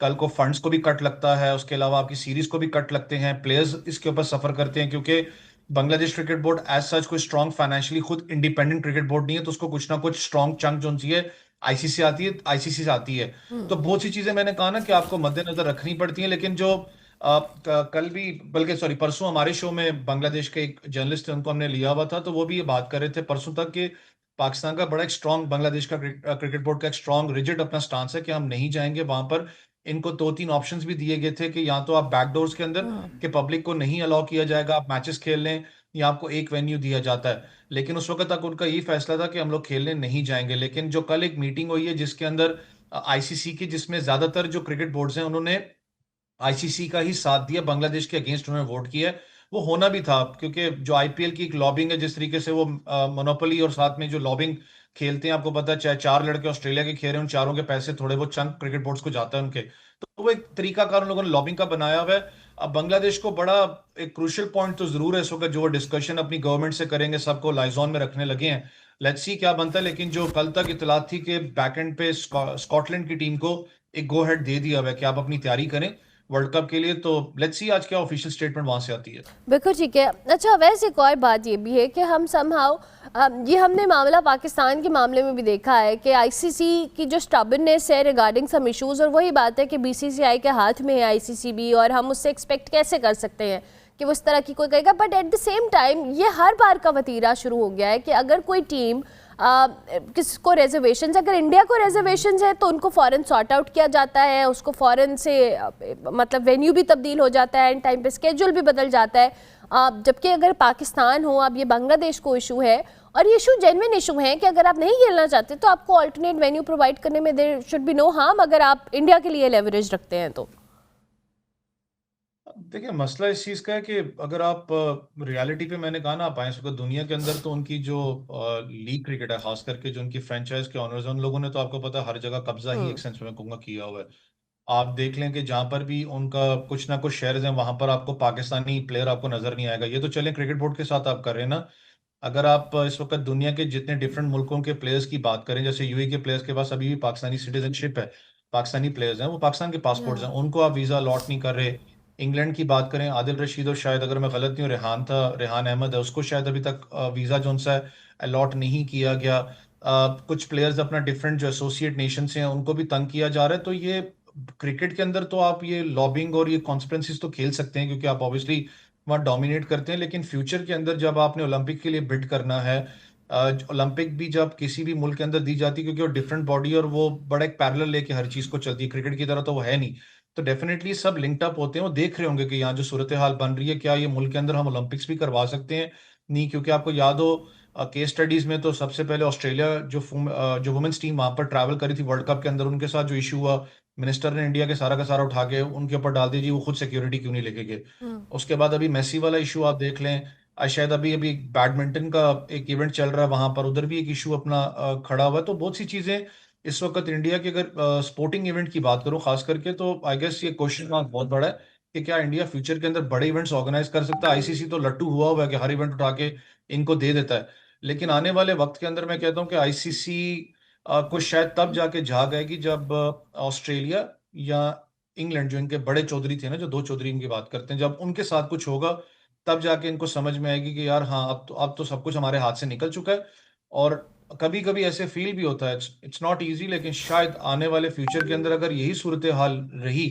Speaker 10: कल को फंड्स को भी कट लगता है, उसके अलावा आपकी सीरीज को भी कट लगते हैं, प्लेयर्स इसके ऊपर सफर करते हैं, क्योंकि Bangladesh cricket board as such कोई स्ट्रॉन्ग फाइनेंशियली खुद इंडिपेंडेंट क्रिकेट बोर्ड नहीं है, तो उसको कुछ ना कुछ स्ट्रॉन्ग चंक जो चाहिए आईसीसी से आती है। तो बहुत सी चीजें मैंने कहा ना कि आपको मद्देनजर रखनी पड़ती हैं। लेकिन जो कल भी, बल्कि सॉरी परसों हमारे शो में बांग्लादेश के एक जर्नलिस्ट थे, उनको हमने लिया हुआ था, तो वो भी ये बात कर रहे थे परसों तक कि पाकिस्तान का बड़ा एक स्ट्रॉन्ग, बांग्लादेश का क्रिकेट बोर्ड का एक स्ट्रॉन्ग रिजिड अपना स्टांस है कि हम नहीं जाएंगे वहां पर। इनको 2-3 ऑप्शंस भी दिए गए थे कि या तो आप बैकडोर्स के अंदर कि पब्लिक को नहीं अलाउ किया जाएगा, आप मैचेस खेल लें, या आपको एक वेन्यू दिया जाता है। लेकिन उस वक्त तक उनका यही फैसला था कि हम लोग खेलने नहीं जाएंगे। लेकिन जो कल एक मीटिंग हुई है जिसके अंदर आईसीसी की, जिसमें ज्यादातर जो क्रिकेट बोर्ड्स हैं उन्होंने आईसीसी का ही साथ दिया, बांग्लादेश के अगेंस्ट उन्होंने वोट किया है, वो होना भी था, क्योंकि जो आईपीएल की एक लॉबिंग है, जिस तरीके से वो मोनोपोली और साथ में जो लॉबिंग खेलते हैं, आपको पता है चाहे 4 लड़के ऑस्ट्रेलिया के खेल रहे हैं, उन चारों के पैसे थोड़े बहुत चंक क्रिकेट बोर्ड्स को जाता है उनके, तो वो एक तरीकाकार उन लोगों ने लॉबिंग का बनाया हुआ है। अब बांग्लादेश को बड़ा एक क्रूशियल पॉइंट तो जरूर है इस वक्त, जो वो डिस्कशन अपनी गवर्नमेंट से करेंगे, सबको लाइजॉन में रखने लगे हैं, लेट्स सी क्या बनता है। लेकिन जो कल तक इतलात थी कि बैकएंड पे स्कॉटलैंड की टीम को एक गो हेड दे दिया हुआ है कि आप अपनी तैयारी करें वर्ल्ड कप के लिए, तो लेट्स सी आज क्या ऑफिशियल स्टेटमेंट वहां से आती है।
Speaker 1: बिल्कुल ठीक है। अच्छा, वैसे एक और बात ये भी है कि हम समहाउ ये हमने मामला पाकिस्तान के मामले में भी देखा है कि आईसीसी की जो स्टबर्ननेस है रिगार्डिंग सम इश्यूज़, और वही बात है कि बीसीसीआई के हाथ में है आईसीसी भी, और हम उससे एक्सपेक्ट कैसे कर सकते हैं कि वो इस तरह की कोई करेगा। But at the same time ये हर बार का वतीरा शुरू हो गया है कि अगर कोई टीम किसको रिजर्वेशंस, अगर इंडिया को रिजर्वेशंस है तो उनको फ़ौरन सॉर्ट आउट किया जाता है, उसको फ़ौरन से मतलब वेन्यू भी तब्दील हो जाता है, एंड टाइम पे स्केड्यूल भी बदल जाता है। जबकि अगर पाकिस्तान हो, अब ये बांग्लादेश को इशू है, और ये इशू जेन्युइन इशू है कि अगर आप नहीं खेलना चाहते तो आपको अल्टरनेट वेन्यू प्रोवाइड करने में there should be no harm, अगर आप इंडिया के लिए लेवरेज रखते हैं तो।
Speaker 10: देखिए मसला इस चीज का है कि अगर आप रियलिटी पे, मैंने कहा ना, आप आए इस वक्त दुनिया के अंदर, तो उनकी जो लीग क्रिकेट है, खास करके जो उनकी फ्रेंचाइज के ऑनर्स हैं, उन लोगों ने तो आपको पता है हर जगह कब्जा ही एक सेंस में कहूंगा किया हुआ है। आप देख लें कि जहां पर भी उनका कुछ ना कुछ शेयर्स हैं, वहां पर आपको पाकिस्तानी प्लेयर आपको नजर नहीं आएगा। ये तो चले क्रिकेट बोर्ड के साथ आप कर रहे हैं ना, अगर आप इस वक्त दुनिया के जितने डिफरेंट मुल्कों के प्लेयर्स की बात करें, जैसे यूएई के प्लेयर्स के पास अभी भी पाकिस्तानी सिटीजनशिप है, पाकिस्तानी प्लेयर्स हैं, वो पाकिस्तान के पासपोर्ट्स हैं, उनको आप वीजा अलॉट नहीं कर रहे। इंग्लैंड की बात करें, आदिल रशीद और शायद अगर मैं गलत नहीं हूँ रेहान अहमद है, उसको शायद अभी तक वीजा जो उनसे अलॉट नहीं किया गया। कुछ प्लेयर्स अपना डिफरेंट जो एसोसिएट नेशन से हैं उनको भी तंग किया जा रहा है। तो ये क्रिकेट के अंदर तो आप ये लॉबिंग और ये कॉन्स्पिरेसीज तो खेल सकते हैं, क्योंकि आप ऑब्वियसली वहाँ डोमिनेट करते हैं। लेकिन फ्यूचर के अंदर जब आपने ओलंपिक के लिए बिड करना है, ओलंपिक भी जब किसी भी मुल्क के अंदर दी जाती है, क्योंकि वो डिफरेंट बॉडी और वो बड़ा एक पैरेलल लेके हर चीज को चलती है, क्रिकेट की तरह तो वो है नहीं, तो डेफिनेटली सब लिंक्ड अप होते हैं। वो देख रहे होंगे कि यहाँ जो सूरत हाल बन रही है, क्या ये मुल्क के अंदर हम ओलंपिक्स भी करवा सकते हैं, नहीं। क्योंकि आपको याद हो केस स्टडीज में तो सबसे पहले ऑस्ट्रेलिया जो वुमेन्स टीम वहां पर ट्रैवल करी थी वर्ल्ड कप के अंदर, उनके साथ जो इशू हुआ, मिनिस्टर ने इंडिया के सारा का सारा उठा के उनके ऊपर डाल दीजिए, वो खुद सिक्योरिटी क्यों नहीं लेके गए। उसके बाद अभी मेसी वाला इशू आप देख लें, शायद अभी अभी बैडमिंटन का एक इवेंट चल रहा है वहां पर, उधर भी एक इशू अपना खड़ा हुआ है। तो बहुत सी चीजें इस वक्त इंडिया के, अगर स्पोर्टिंग इवेंट की बात करूं खास करके, तो आई गेस ये क्वेश्चन मार्क बहुत बड़ा है कि क्या इंडिया फ्यूचर के अंदर बड़े इवेंट्स ऑर्गेनाइज कर सकता है। आईसीसी तो लट्टू हुआ है कि हर इवेंट उठा के इनको दे देता है, लेकिन आने वाले वक्त के अंदर मैं कहता हूं कि आईसीसी को शायद तब जाके झाग आएगी जब ऑस्ट्रेलिया या इंग्लैंड, जो इनके बड़े चौधरी थे ना, जो 2 चौधरी इनकी बात करते हैं, जब उनके साथ कुछ होगा तब जाके इनको समझ में आएगी कि यार हाँ, अब तो सब कुछ हमारे हाथ से निकल चुका है। और कभी कभी ऐसे फील भी होता है, इट्स नॉट इजी, लेकिन शायद आने वाले फ्यूचर के अंदर अगर यही सूरत हाल रही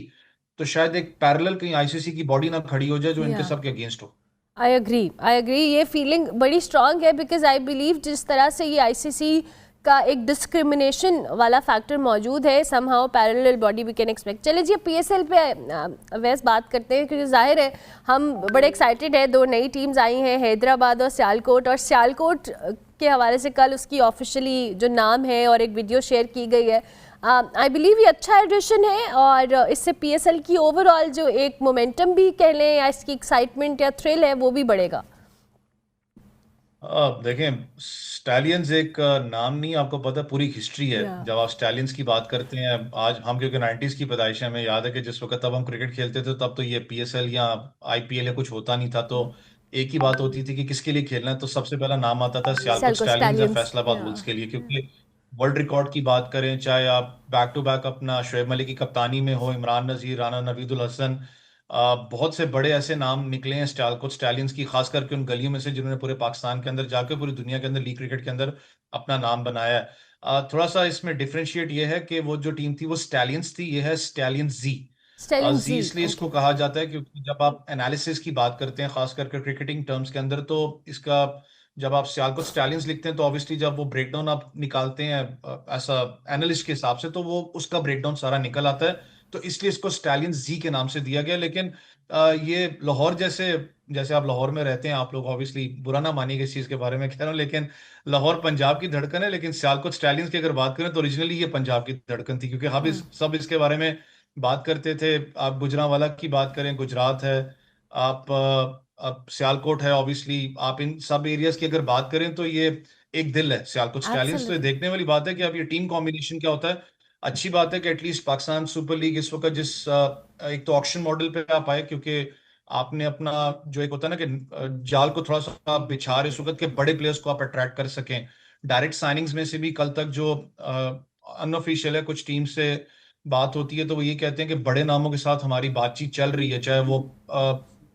Speaker 10: तो शायद एक पैरेलल कहीं आईसीसी की बॉडी ना खड़ी हो जाए जो इनके सब के अगेंस्ट हो।
Speaker 1: आई एग्री, ये फीलिंग बड़ी स्ट्रांग है, बिकॉज आई बिलीव जिस तरह से ये आईसीसी का एक डिस्क्रिमिनेशन वाला फैक्टर मौजूद है, somehow parallel body we can expect. चलिए जी, पीएसएल पे वैसे बात करते हैं, क्योंकि जाहिर है हम बड़े एक्साइटेड है। 2 नई टीम्स आई हैं, हैदराबाद और सियालकोट के हवाले से कल उसकी ऑफिशियली जो नाम है और एक वीडियो शेयर की गई है। आई बिलीव ये अच्छा एडिशन है और इससे पीएसएल की ओवरऑल जो एक मोमेंटम भी कह लें या इसकी एक्साइटमेंट या थ्रिल है वो भी बढ़ेगा।
Speaker 10: देखें, स्टैलियंस एक नाम नहीं, आपको पता है पूरी हिस्ट्री है। जब आप स्टैलियंस की बात करते हैं, आज हम क्योंकि 90s की पैदाइश है, हमें याद है कि जिस वक्त तब हम क्रिकेट खेलते थे तब तो ये पीएसएल या आईपीएल या कुछ होता नहीं था, तो एक ही बात होती थी कि किसके लिए खेलना है, तो सबसे पहला नाम आता था सियालकोट स्टैलियंस या फैसलाबाद बुल्स के लिए, क्योंकि वर्ल्ड रिकॉर्ड की बात करें, चाहे आप बैक टू बैक अपना शोएब मलिक की कप्तानी में हो, इमरान नज़ीर, राना नवीदुल हसन, बहुत से बड़े ऐसे नाम निकले हैं सियालकोट स्टैलियंस की, खास करके उन गलियों में से जिन्होंने पूरे पाकिस्तान के अंदर जाकर पूरी दुनिया के अंदर लीग क्रिकेट के अंदर अपना नाम बनाया है। थोड़ा सा इसमें डिफरेंशिएट ये है कि वो जो टीम थी वो स्टैलियंस थी, ये है स्टैलियंस जी। जी इसलिए इसको कहा जाता है क्योंकि जब आप एनालिसिस की बात करते हैं, खास करके क्रिकेटिंग टर्म्स के अंदर, तो इसका जब आप सियालकोट स्टैलियंस लिखते हैं तो ऑब्वियसली जब वो ब्रेकडाउन आप निकालते हैं ऐसा एनालिस्ट के हिसाब से, तो वो उसका ब्रेकडाउन सारा निकल आता है, तो इसलिए इसको स्टैलियंस जी के नाम से दिया गया। लेकिन ये लाहौर जैसे आप लाहौर में रहते हैं, आप लोग ऑब्वियसली बुरा ना मानिएगा इस चीज के बारे में कह रहा हूँ, लेकिन लाहौर पंजाब की धड़कन है, लेकिन सियालकोट स्टैलियंस की अगर बात करें तो ओरिजिनली ये पंजाब की धड़कन थी, क्योंकि हम सब इसके बारे में बात करते थे। आप गुजरांवाला की बात करें, गुजरात है, आप अब सियालकोट है, ऑब्वियसली आप इन सब एरियाज की अगर बात करें तो ये एक दिल है सियालकोट स्टैलियंस। तो ये देखने वाली बात है कि अब ये टीम कॉम्बिनेशन क्या होता है। अच्छी बात है कि एटलीस्ट पाकिस्तान सुपर लीग इस वक्त एक तो ऑक्शन मॉडल पे आप आए, क्योंकि आपने अपना जो एक होता है ना कि जाल को थोड़ा सा आप बिछा रहे इस वक्त के बड़े प्लेयर्स को आप अट्रैक्ट कर सकें। डायरेक्ट साइनिंग्स में से भी कल तक जो अनऑफिशियल है कुछ टीम से बात होती है, तो वो ये कहते हैं कि बड़े नामों के साथ हमारी बातचीत चल रही है, चाहे वो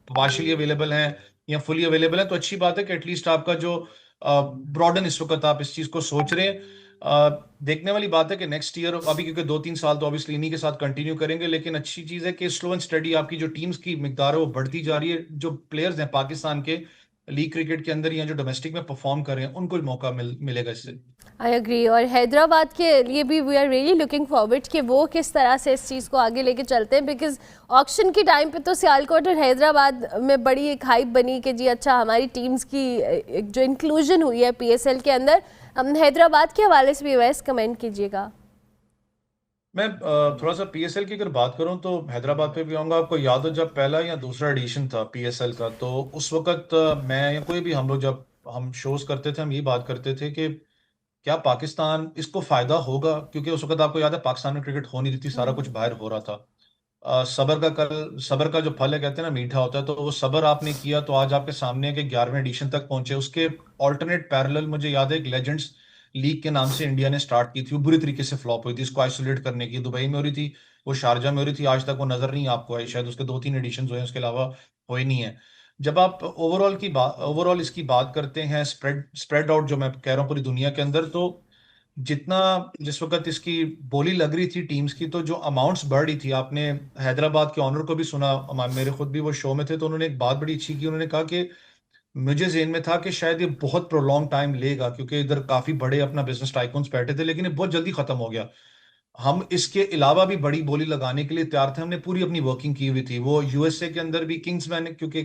Speaker 10: पार्शियली अवेलेबल हैं या फुली अवेलेबल है। तो अच्छी बात है कि एटलीस्ट आपका जो ब्रॉडन इस वक्त आप इस चीज को सोच रहे हैं। देखने वाली बात है कि नेक्स्ट ईयर अभी क्योंकि 2-3 साल तो ऑब्वियसली इन्हीं के साथ कंटिन्यू करेंगे, लेकिन अच्छी चीज है कि स्लो एंड स्टडी आपकी जो टीम्स की मिकदार है वो बढ़ती जा रही है। जो प्लेयर्स हैं पाकिस्तान के लीग क्रिकेट के अंदर या जो डोमेस्टिक में परफॉर्म कर रहे हैं उनको मौका मिलेगा इससे।
Speaker 1: I agree. और हैदराबाद के लिए भी we are really looking forward कि वो किस तरह से इस चीज़ को आगे लेके चलते हैं, बिकॉज ऑक्शन की टाइम पे तो सियालकोट और हैदराबाद में बड़ी एक हाइप बनी कि जी अच्छा हमारी टीम्स की एक जो इंक्लूजन हुई है पीएसएल के अंदर। हैदराबाद के हवाले से भी वैसे कमेंट कीजिएगा।
Speaker 10: मैं थोड़ा सा पीएसएल की अगर बात करूं तो हैदराबाद पे भी आऊंगा। आपको याद हो जब पहला या दूसरा एडिशन था पीएसएल का, तो उस वक्त मैं या कोई भी हम लोग जब हम शोज करते थे हम ये बात करते थे कि क्या पाकिस्तान इसको फायदा होगा, क्योंकि उस वक्त आपको याद है पाकिस्तान में क्रिकेट हो नहीं रही थी, सारा कुछ बाहर हो रहा था। सबर का जो फल है कहते हैं ना मीठा होता है, तो वो सबर आपने किया तो आज आपके सामने के 11वें एडिशन तक पहुंचे। उसके ऑल्टरनेट पैरेलल मुझे याद है एक लेजेंड्स लीग के नाम से इंडिया ने स्टार्ट की थी, वो बुरी तरीके से फ्लॉप हुई थी। इसको आइसोलेट करने की दुबई में हो रही थी, वो शारजा में हो रही थी, आज तक वो नजर नहीं आपको आई, शायद उसके 2-3 एडिशन हुए हैं, उसके अलावा हुए नहीं है। जब आप ओवरऑल इसकी बात करते हैं स्प्रेड आउट जो मैं कह रहा हूँ पूरी दुनिया के अंदर, तो जितना जिस वक्त इसकी बोली लग रही थी टीम्स की, तो जो अमाउंट्स बढ़ रही थी, आपने हैदराबाद के ऑनर को भी सुना, मेरे खुद भी वो शो में थे, तो उन्होंने एक बात बड़ी अच्छी की। उन्होंने कहा कि मुझे जेहन में था कि शायद ये बहुत प्रोलॉन्ग टाइम लेगा, क्योंकि इधर काफी बड़े अपना बिजनेस टाइकून्स बैठे थे, लेकिन ये बहुत जल्दी खत्म हो गया। हम इसके अलावा भी बड़ी बोली लगाने के लिए तैयार थे, हमने पूरी अपनी वर्किंग की हुई थी। वो यूएसए के अंदर भी किंग्समैन, क्योंकि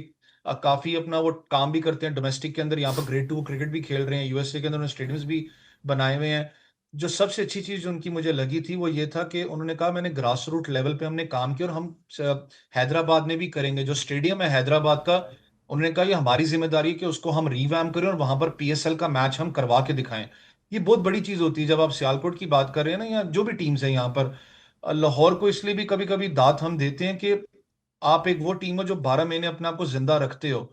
Speaker 10: काफी अपना वो काम भी करते हैं डोमेस्टिक के अंदर, यहाँ पर ग्रेड 2 क्रिकेट भी खेल रहे हैं, यूएसए के अंदर स्टेडियम्स भी बनाए हुए हैं। जो सबसे अच्छी चीज उनकी मुझे लगी थी वो ये था कि उन्होंने कहा मैंने ग्रास रूट लेवल पे हमने काम किया और हम हैदराबाद में भी करेंगे। जो स्टेडियम है हैदराबाद का, उन्होंने कहा ये हमारी जिम्मेदारी है कि उसको हम रिवैम्प करें और वहां पर पीएसएल का मैच हम करवा के दिखाएं। ये बहुत बड़ी चीज होती है जब आप सियालकोट की बात कर रहे हैं ना, या जो भी टीम्स है यहाँ पर। लाहौर को इसलिए भी कभी कभी दाद हम देते हैं कि आप एक वो टीम हो जो 12 महीने अपने आप को जिंदा रखते हो।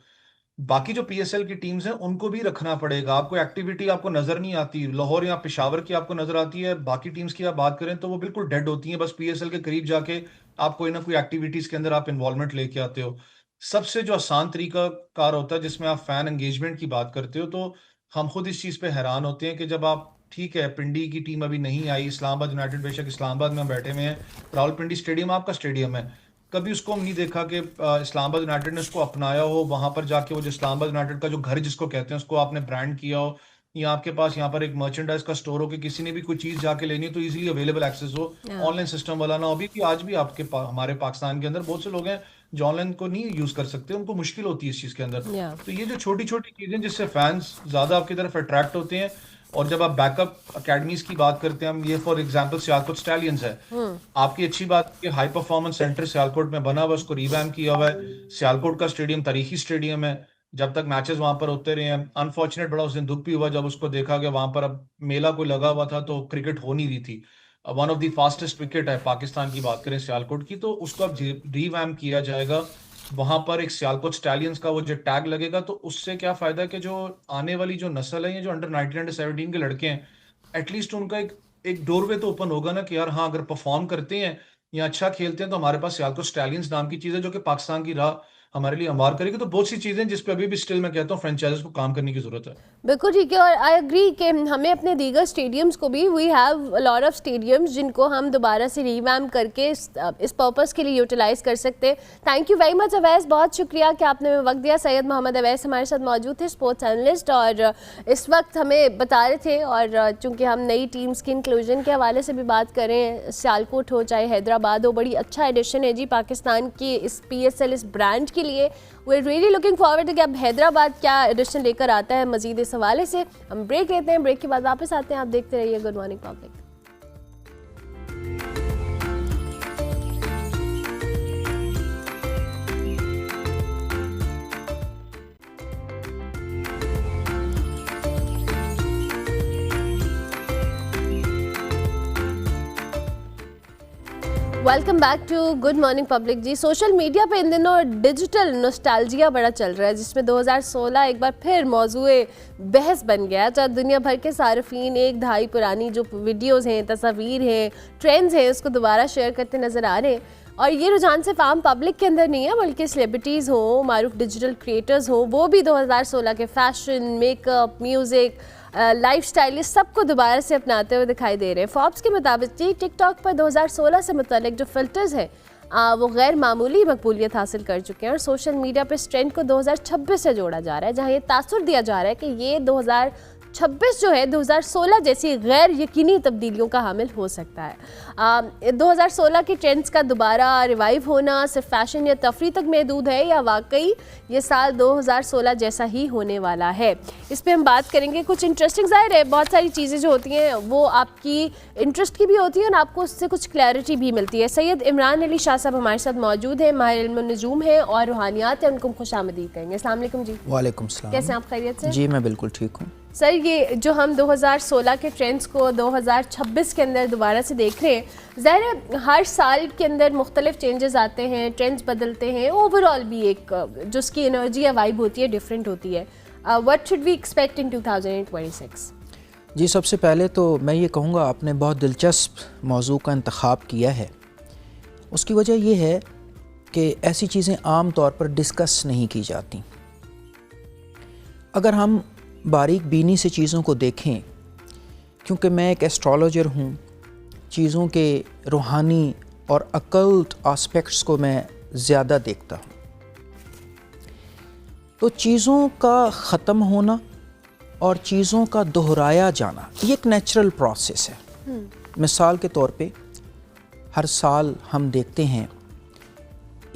Speaker 10: बाकी जो पीएसएल की टीम्स हैं उनको भी रखना पड़ेगा। आपको एक्टिविटी आपको नजर नहीं आती, लाहौर या पेशावर की आपको नजर आती है, बाकी टीम्स की आप बात करें तो वो बिल्कुल डेड होती हैं। बस पीएसएल के करीब जाके आप कोई ना कोई एक्टिविटीज के अंदर आप इन्वॉल्वमेंट लेके आते हो। सबसे जो आसान तरीका कार होता है जिसमें आप फैन एंगेजमेंट की बात करते हो, तो हम खुद इस चीज पे हैरान होते हैं कि जब आप ठीक है पिंडी की टीम अभी नहीं आई, इस्लामाबाद यूनाइटेड बेशक इस्लामाबाद में हम बैठे हुए हैं, रावलपिंडी स्टेडियम आपका स्टेडियम है, कभी उसको हम नहीं देखा कि इस्लामाबाद यूनाइटेड ने उसको अपनाया हो, वहां पर जाके वो जो इस्लामाबाद यूनाइटेड का जो घर जिसको कहते हैं उसको आपने ब्रांड किया हो, या आपके पास यहाँ पर एक मर्चेंडाइज का स्टोर हो कि किसी ने भी कोई चीज़ जाके लेनी है तो इजीली अवेलेबल एक्सेस हो, ऑनलाइन सिस्टम वाला ना हो। अभी कि आज भी हमारे पाकिस्तान के अंदर बहुत से लोग हैं जो ऑनलाइन को नहीं यूज़ कर सकते, उनको मुश्किल होती है इस चीज़ के अंदर। तो ये जो छोटी छोटी चीज़ें जिससे फैंस ज़्यादा आपकी तरफ अट्रैक्ट होते हैं। और जब आप बैकअप अकेडमीज की बात करते हैं, हम ये फॉर एग्जांपल सियालकोट स्टैलियंस है, आपकी अच्छी बात कि हाई परफॉर्मेंस सेंटर सियालकोट में बना हुआ, उसको रिवैम्प किया हुआ है। सियालकोट का स्टेडियम तारीखी स्टेडियम है, जब तक मैचेस वहां पर होते रहे हैं। अनफॉर्चुनेट बड़ा उस दिन दुख भी हुआ जब उसको देखा गया वहां पर अब मेला कोई लगा हुआ था तो क्रिकेट हो नहीं रही थी। One of the fastest wicket है पाकिस्तान की बात करें सियालकोट की, तो उसको अब रिवैम्प किया जाएगा। वहां पर एक सियालकोट स्टैलियंस का वो जो टैग लगेगा, तो उससे क्या फायदा कि जो आने वाली जो नस्ल है, ये जो अंडर 19 अंडर 17 के लड़के हैं, एटलीस्ट उनका एक डोरवे तो ओपन होगा ना कि यार हाँ, अगर परफॉर्म करते हैं या अच्छा खेलते हैं तो हमारे पास सियालकोट स्टैलियंस नाम की चीज है जो कि पाकिस्तान की राह हमारे लिए हमवार करेगी। तो बहुत सी चीजें जिस पे अभी भी स्टिल मैं कहता हूँ फ्रेंचाइजीज को काम करने की जरूरत है।
Speaker 1: बिल्कुल ठीक है, और आई एग्री कि हमें अपने दीगर स्टेडियम्स को भी, we have a lot of stadiums जिनको हम दोबारा से रीवैम्प करके इस पर्पस के लिए यूटिलाइज़ कर सकते हैं। Thank you very much Awais, बहुत शुक्रिया कि आपने वक्त दिया। सैयद मोहम्मद अवैस हमारे साथ मौजूद थे, स्पोर्ट्स एनालिस्ट, और इस वक्त हमें बता रहे थे, और चूँकि हम नई टीम्स की इंक्लूजन के हवाले से भी बात करें, सियालकोट हो चाहे हैदराबाद हो, बड़ी अच्छा एडिशन है जी पाकिस्तान की इस PSL इस ब्रांड के लिए। We are really looking forward कि अब हैदराबाद क्या एडिशन लेकर आता है मजीद इस हवाले से। हम ब्रेक लेते हैं, ब्रेक के बाद वापस आते हैं। आप देखते रहिए good morning public. Welcome back to good morning public ji. Social media पे इन दिनों डिजिटल नॉस्टैल्जिया बड़ा चल रहा है, जिसमें 2016 एक बार फिर मौजूए बहस बन गया, जहाँ दुनिया भर के सार्फिन एक दहाई पुरानी जो वीडियोज़ हैं, तस्वीर हैं, ट्रेंड्स हैं, उसको दोबारा शेयर करते नज़र आ रहे हैं। और ये रुझान सिर्फ आम पब्लिक के अंदर नहीं है, बल्कि सेलिब्रिटीज़ हों, मारूफ डिजिटल क्रिएटर्स हों, वो भी 2016 के fashion, makeup, music, life style सबको दोबारा से अपनाते हुए दिखाई दे रहे हैं। फॉर्ब्स के मुताबिक जी टिकटॉक पर 2016 से मुतल्लिक जो फ़िल्टर्स हैं वो गैर मामूली मकबूलियत हासिल कर चुके हैं, और सोशल मीडिया पर इस ट्रेंड को 2026 से जोड़ा जा रहा है, जहाँ ये तासुर दिया जा रहा है कि ये 2026 जो है 2016 जैसी गैर यकीनी तब्दीलियों का हामिल हो सकता है। 2016 के ट्रेंड्स का दोबारा रिवाइव होना सिर्फ फैशन या तफरी तक महदूद है, या वाकई ये साल 2016 जैसा ही होने वाला है? इस पे हम बात करेंगे। कुछ इंटरेस्टिंग, ज़ाहिर है बहुत सारी चीज़ें जो होती हैं वो आपकी इंटरेस्ट की भी होती हैं और आपको उससे कुछ क्लैरिटी भी मिलती है। सैयद इमरान अली शाह साहब हमारे साथ मौजूद हैं, माहिर इल्म नजूम हैं और रूहानियात हैं, उनको खुशामदीद करेंगे। अस्सलाम वालेकुम जी।
Speaker 11: वालेकुम सलाम।
Speaker 1: कैसे आप खैरियत से?
Speaker 11: जी मैं बिल्कुल ठीक हूँ।
Speaker 1: सर, ये जो हम 2016 के ट्रेंड्स को 2026 के अंदर दोबारा से देख रहे हैं, ज़ाहिर है हर साल के अंदर मुख्तलिफ चेंजेस आते हैं, ट्रेंड्स बदलते हैं, ओवरऑल भी एक जो उसकी एनर्जी या वाइब होती है डिफरेंट होती है। What should we expect in 2026?
Speaker 11: जी सबसे पहले तो मैं ये कहूँगा आपने बहुत दिलचस्प मौजू का इंतखाब किया है। उसकी वजह यह है कि ऐसी चीज़ें आम तौर पर डिस्कस नहीं की जाती। अगर हम बारीक बीनी से चीज़ों को देखें, क्योंकि मैं एक एस्ट्रोलॉजर हूँ, चीज़ों के रूहानी और अकल्ट आस्पेक्ट्स को मैं ज़्यादा देखता हूँ, तो चीज़ों का ख़त्म होना और चीज़ों का दोहराया जाना ये एक नेचुरल प्रोसेस है। मिसाल के तौर पे हर साल हम देखते हैं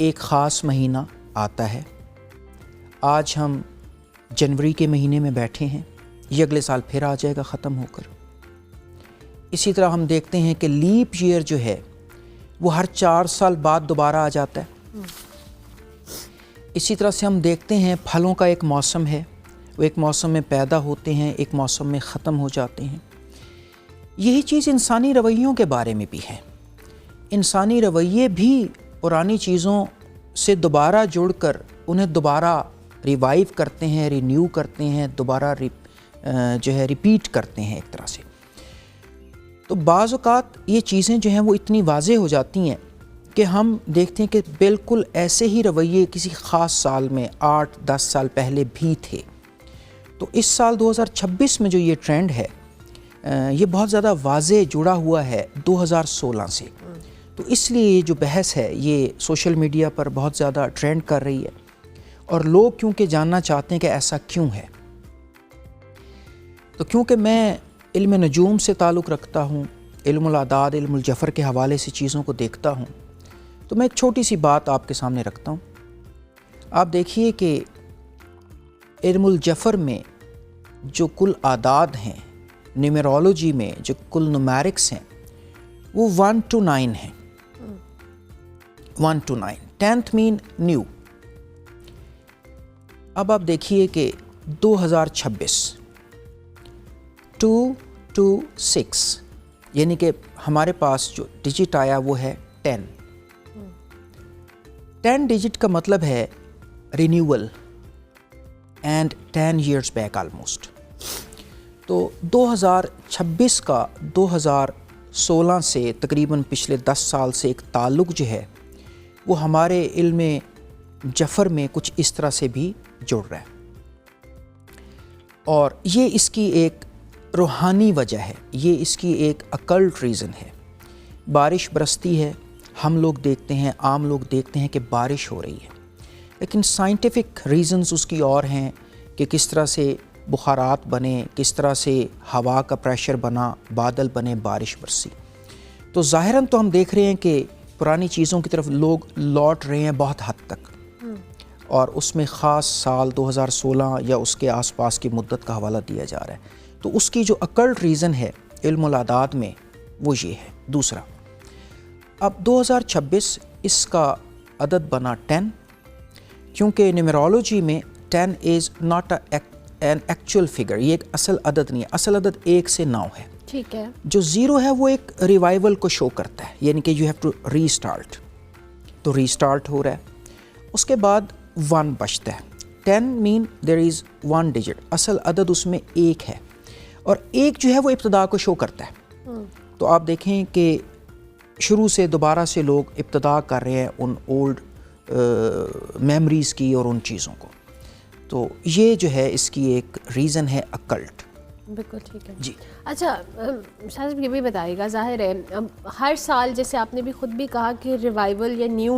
Speaker 11: एक ख़ास महीना आता है, आज हम जनवरी के महीने में बैठे हैं, ये अगले साल फिर आ जाएगा ख़त्म होकर। इसी तरह हम देखते हैं कि लीप ईयर जो है वो हर 4 साल बाद दोबारा आ जाता है। इसी तरह से हम देखते हैं फलों का एक मौसम है, वो एक मौसम में पैदा होते हैं, एक मौसम में ख़त्म हो जाते हैं। यही चीज़ इंसानी रवैयों के बारे में भी है। इंसानी रवैये भी पुरानी चीज़ों से दोबारा जुड़कर उन्हें दोबारा रिवाइव करते हैं, रिन्यू करते हैं, दोबारा जो है रिपीट करते हैं एक तरह से। तो बाज़ औक़ात ये चीज़ें जो हैं वो इतनी वाज़ेह हो जाती हैं कि हम देखते हैं कि बिल्कुल ऐसे ही रवैये किसी ख़ास साल में 8-10 साल पहले भी थे। तो इस साल 2026 में जो ये ट्रेंड है ये बहुत ज़्यादा वाज़ेह जुड़ा हुआ है 2016 से। तो इसलिए ये जो बहस है ये सोशल मीडिया पर बहुत ज़्यादा ट्रेंड कर रही है, और लोग क्योंकि जानना चाहते हैं कि ऐसा क्यों है। तो क्योंकि मैं इल्म नजूम से ताल्लुक़ रखता हूँ, इल्मुल आदाद, इल्मुल जफ़र के हवाले से चीज़ों को देखता हूँ, तो मैं एक छोटी सी बात आपके सामने रखता हूँ। आप देखिए कि इल्मुल जफ़र में जो कुल आदाद हैं, न्यूमेरोलॉजी में जो कुल नुमेरिक्स हैं, वो 1 to 9 हैं। 1 to 9, 10th मीन न्यू। अब आप देखिए कि 2026 2 to 6, यानी कि हमारे पास जो डिजिट आया वो है 10। 10 डिजिट का मतलब है renewal and 10 years back almost. तो 2026 का 2016 से तकरीबन पिछले 10 साल से एक ताल्लुक़ जो है वो हमारे इल्म जफ़र में कुछ इस तरह से भी जुड़ रहा है, और ये इसकी एक रूहानी वजह है, ये इसकी एक अकल्ट रीज़न है। बारिश बरसती है, हम लोग देखते हैं, आम लोग देखते हैं कि बारिश हो रही है, लेकिन साइंटिफिक रीज़न्स उसकी और हैं कि किस तरह से बुखारात बने, किस तरह से हवा का प्रेशर बना, बादल बने, बारिश बरसी। तो ज़ाहिरन तो हम देख रहे हैं कि पुरानी चीज़ों की तरफ लोग लौट रहे हैं बहुत हद तक, और उसमें ख़ास साल 2016 या उसके आसपास की मुद्दत का हवाला दिया जा रहा है। तो उसकी जो अकल्ट रीज़न है इल्मुल आदाद में वो ये है। दूसरा, अब 2026 इसका अदद बना 10, क्योंकि न्यूमेरोलॉजी में 10 is not an actual figure, ये एक असल अदद नहीं है। असल अदद 1 से 9 है।
Speaker 1: ठीक है। जो
Speaker 11: 0 है वो एक रिवाइवल को शो करता है, यानी कि यू हैव टू रीस्टार्ट। तो रीस्टार्ट हो रहा है। उसके बाद 1 बचता है। 10 मीन देयर इज़ 1 डिजिट, असल अदद उसमें 1 है, और 1 जो है वो इब्तदा को शो करता है। तो आप देखें कि शुरू से दोबारा से लोग इब्तदा कर रहे हैं उन ओल्ड मेमोरीज़ की और उन चीज़ों को। तो ये जो है इसकी एक रीज़न है अकल्ट।
Speaker 1: बिल्कुल ठीक है
Speaker 11: जी।
Speaker 1: अच्छा साहब ये भी बताइएगा, ज़ाहिर है हर साल जैसे आपने भी ख़ुद भी कहा कि रिवाइवल या न्यू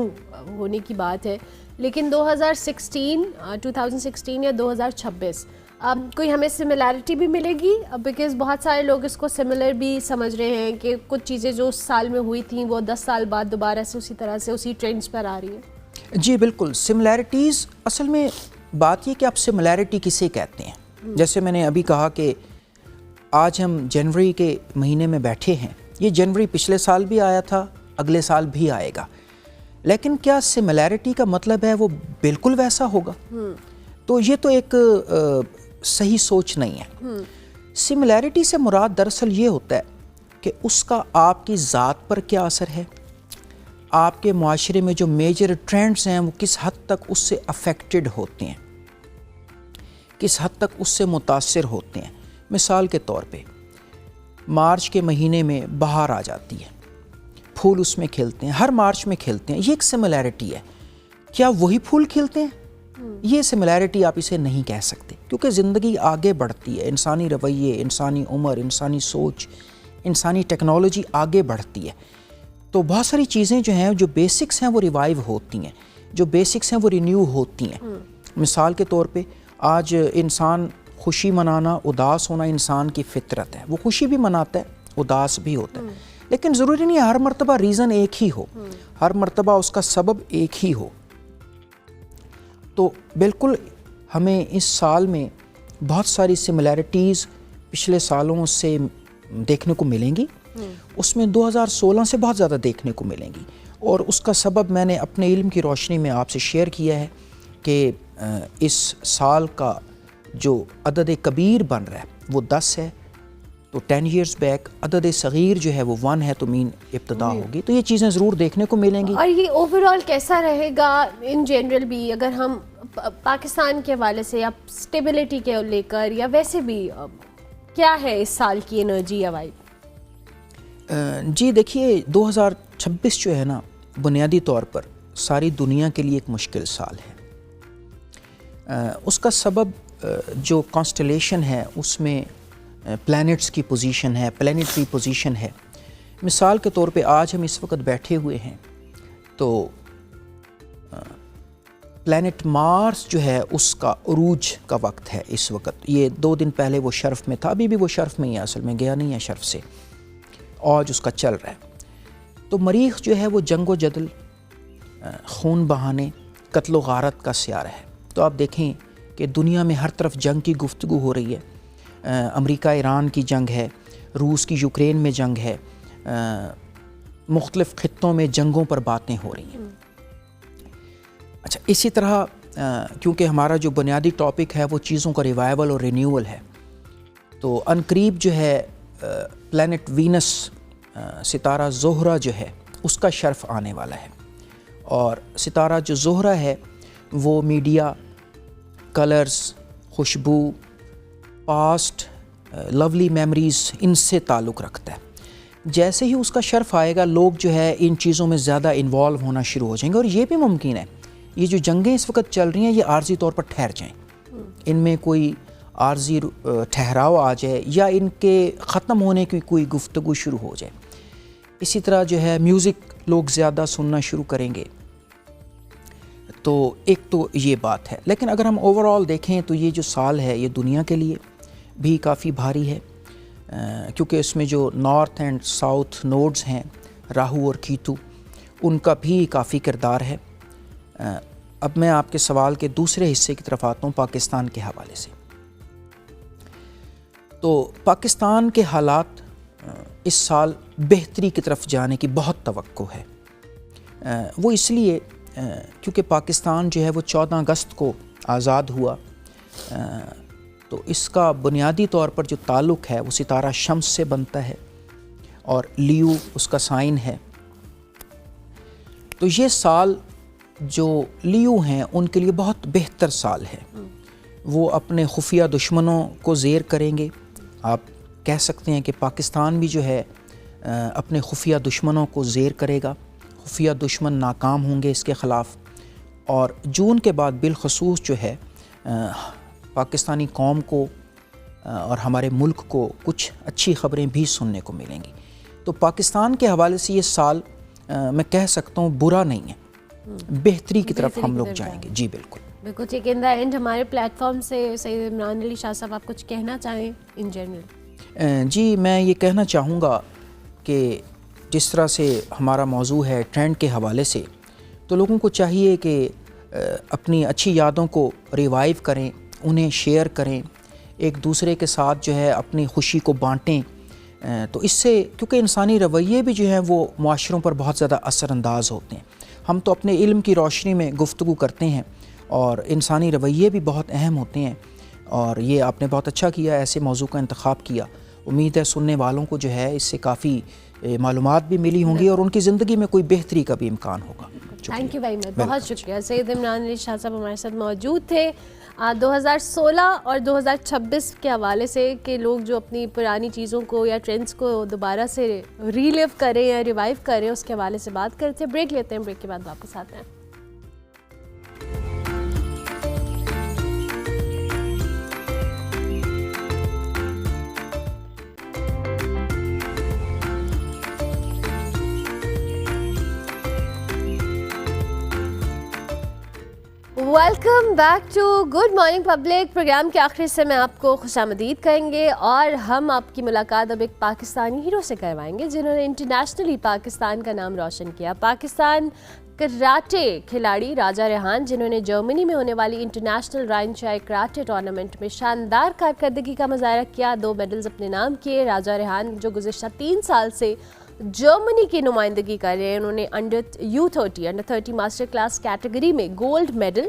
Speaker 1: होने की बात है, लेकिन 2016 या 2026 कोई हमें सिमिलैरिटी भी मिलेगी? बिकॉज़ बहुत सारे लोग इसको सिमिलर भी समझ रहे हैं कि कुछ चीज़ें जो उस साल में हुई थी वो 10 साल बाद दोबारा से उसी तरह से उसी ट्रेंड्स पर आ रही है।
Speaker 11: जी बिल्कुल, सिमिलैरिटीज़, असल में बात ये कि आप सिमिलैरिटी किसे कहते हैं। जैसे मैंने अभी कहा कि आज हम जनवरी के महीने में बैठे हैं, ये जनवरी पिछले साल भी आया था, अगले साल भी आएगा, लेकिन क्या सिमिलैरिटी का मतलब है वो बिल्कुल वैसा होगा? तो ये तो एक सही सोच नहीं है। सिमिलैरिटी से मुराद दरअसल ये होता है कि उसका आपकी ज़ात पर क्या असर है, आपके माशरे में जो मेजर ट्रेंड्स हैं वो किस हद तक उससे अफेक्टेड होते हैं, किस हद तक उससे मुतासिर होते हैं। मिसाल के तौर पे मार्च के महीने में बहार आ जाती है, फूल उसमें खिलते हैं, हर मार्च में खिलते हैं, ये एक सिमिलैरिटी है। क्या वही फूल खिलते हैं? ये सिमिलैरिटी आप इसे नहीं कह सकते, क्योंकि ज़िंदगी आगे बढ़ती है, इंसानी रवैये, इंसानी उम्र, इंसानी सोच, इंसानी टेक्नोलॉजी आगे बढ़ती है। तो बहुत सारी चीज़ें जो हैं, जो बेसिक्स हैं वो रिवाइव होती हैं, जो बेसिक्स हैं वो रिन्यू होती हैं। मिसाल के तौर पे आज इंसान खुशी मनाना, उदास होना इंसान की फितरत है, वो खुशी भी मनाता है, उदास भी होता है, लेकिन ज़रूरी नहीं हर मर्तबा रीज़न एक ही हो, हर मर्तबा उसका सबब एक ही हो। तो बिल्कुल हमें इस साल में बहुत सारी सिमिलैरिटीज़ पिछले सालों से देखने को मिलेंगी, उसमें 2016 से बहुत ज़्यादा देखने को मिलेंगी, और उसका सबब मैंने अपने इल्म की रोशनी में आपसे शेयर किया है कि इस साल का जो अदद कबीर बन रहा है वो 10 है, तो 10 years बैक अदद सगीर जो है वो 1 है, तो मीन इब्तदा होगी। तो ये चीज़ें ज़रूर देखने को मिलेंगी।
Speaker 1: और ये ओवरऑल कैसा रहेगा इन जनरल भी, अगर हम पाकिस्तान के हवाले से या स्टेबिलिटी के लेकर, या वैसे भी क्या है इस साल की एनर्जी या वाइब?
Speaker 11: जी देखिए, 2026 जो है ना, बुनियादी तौर पर सारी दुनिया के लिए एक मुश्किल साल है। उसका सबब जो कॉन्स्टलेशन है उसमें प्लैनेट्स की पोजीशन है, प्लैनेटरी पोजीशन है। मिसाल के तौर पे आज हम इस वक्त बैठे हुए हैं, तो प्लैनेट मार्स जो है उसका उरूज का वक्त है इस वक्त। ये 2 दिन पहले वो शर्फ में था, अभी भी वो शर्फ में ही है, असल में गया नहीं है शर्फ से, औज उसका चल रहा है। तो मरीख जो है वो जंगो जदल, खून बहाने, कत्लो गारत का सियारा है। तो आप देखें कि दुनिया में हर तरफ जंग की गुफ्तगू हो रही है। अमेरिका ईरान की जंग है, रूस की यूक्रेन में जंग है, मुख्तलिफ़ ख़ित्तों में जंगों पर बातें हो रही हैं। अच्छा, इसी तरह क्योंकि हमारा जो बुनियादी टॉपिक है वो चीज़ों का रिवाइवल और रिन्यूअल है, तो अनकरीब जो है प्लैनेट वीनस, सितारा ज़ोहरा जो है उसका शर्फ आने वाला है। और सितारा जो ज़ोहरा है वो मीडिया, कलर्स, खुशबू, पास्ट, लवली मेमोरीज़, इनसे ताल्लुक़ रखता है। जैसे ही उसका शर्फ आएगा लोग जो है इन चीज़ों में ज़्यादा इन्वॉल्व होना शुरू हो जाएंगे। और ये भी मुमकिन है ये जो जंगें इस वक्त चल रही हैं ये आर्जी तौर पर ठहर जाएं, इनमें कोई आर्जी ठहराव आ जाए या इनके ख़त्म होने की कोई गुफ्तगू शुरू हो जाए। इसी तरह जो है म्यूज़िक लोग ज़्यादा सुनना शुरू करेंगे। तो एक तो ये बात है, लेकिन अगर हम ओवरऑल देखें तो ये जो साल है ये दुनिया के लिए भी काफ़ी भारी है, क्योंकि इसमें जो नॉर्थ एंड साउथ नोड्स हैं राहु और कीतु, उनका भी काफ़ी किरदार है। अब मैं आपके सवाल के दूसरे हिस्से की तरफ आता हूँ पाकिस्तान के हवाले से। तो पाकिस्तान के हालात इस साल बेहतरी की तरफ जाने की बहुत तवक्को है। वो इसलिए क्योंकि पाकिस्तान जो है वो 14 अगस्त को आज़ाद हुआ, तो इसका बुनियादी तौर पर जो ताल्लुक़ है वो सितारा शम्स से बनता है और लियो उसका साइन है। तो ये साल जो लियो हैं उनके लिए बहुत बेहतर साल है। वो अपने खुफिया दुश्मनों को ज़ेर करेंगे। आप कह सकते हैं कि पाकिस्तान भी जो है अपने खुफिया दुश्मनों को ज़ेर करेगा। खुफिया दुश्मन नाकाम होंगे इसके ख़िलाफ़। और जून के बाद बिलखसूस जो है पाकिस्तानी कौम को और हमारे मुल्क को कुछ अच्छी ख़बरें भी सुनने को मिलेंगी। तो पाकिस्तान के हवाले से ये साल मैं कह सकता हूँ बुरा नहीं है, बेहतरी की तरफ हम लोग जाएंगे। जी बिल्कुल
Speaker 1: बिल्कुल ठीक। इन द एंड हमारे प्लेटफॉर्म से सैयद इमरान अली शाह साहब आप कुछ कहना चाहें इन जनरल?
Speaker 11: जी मैं ये कहना चाहूँगा कि जिस तरह से हमारा मौजू है ट्रेंड के हवाले से, तो लोगों को चाहिए कि अपनी अच्छी यादों को रिवाइव करें, उन्हें शेयर करें, एक दूसरे के साथ जो है अपनी खुशी को बांटें। तो इससे क्योंकि इंसानी रवैये भी जो हैं वो मुआशरों पर बहुत ज़्यादा असरअंदाज होते हैं। हम तो अपने इल्म की रोशनी में गुफ्तगू करते हैं और इंसानी रवैये भी बहुत अहम होते हैं। और ये आपने बहुत अच्छा किया, ऐसे मौजू का इंतखाब किया। उम्मीद है सुनने वालों को जो है इससे काफ़ी मालूमात भी मिली होंगी और उनकी ज़िंदगी में कोई बेहतरी का भी इम्कान होगा।
Speaker 1: थैंक यू वेरी मच, बहुत शुक्रिया। सैयद इमरान अली शाह साहब हमारे साथ मौजूद थे 2016 और 2026 के हवाले से कि लोग जो अपनी पुरानी चीज़ों को या ट्रेंड्स को दोबारा से रीलिव करें या रिवाइव करें, उसके हवाले से बात करते हैं। ब्रेक लेते हैं, ब्रेक के बाद वापस आते हैं। Welcome back to good morning public. Program के आखिर से मैं आपको खुशामदीद कहेंगे और हम आपकी मुलाकात अब एक पाकिस्तानी हीरो से करवाएंगे जिन्होंने इंटरनेशनली पाकिस्तान का नाम रोशन किया। पाकिस्तान कराटे खिलाड़ी राजा रेहान, जिन्होंने जर्मनी में होने वाली इंटरनेशनल राइनशाई कराटे टूर्नामेंट में शानदार कारकर्दगी का मुजाहरा किया, 2 मेडल्स अपने नाम किए। राजा रेहान जो गुज़िश्ता 3 साल से जर्मनी की नुमाइंदगी कर रहे हैं, उन्होंने अंडर 30 मास्टर क्लास कैटेगरी में गोल्ड मेडल,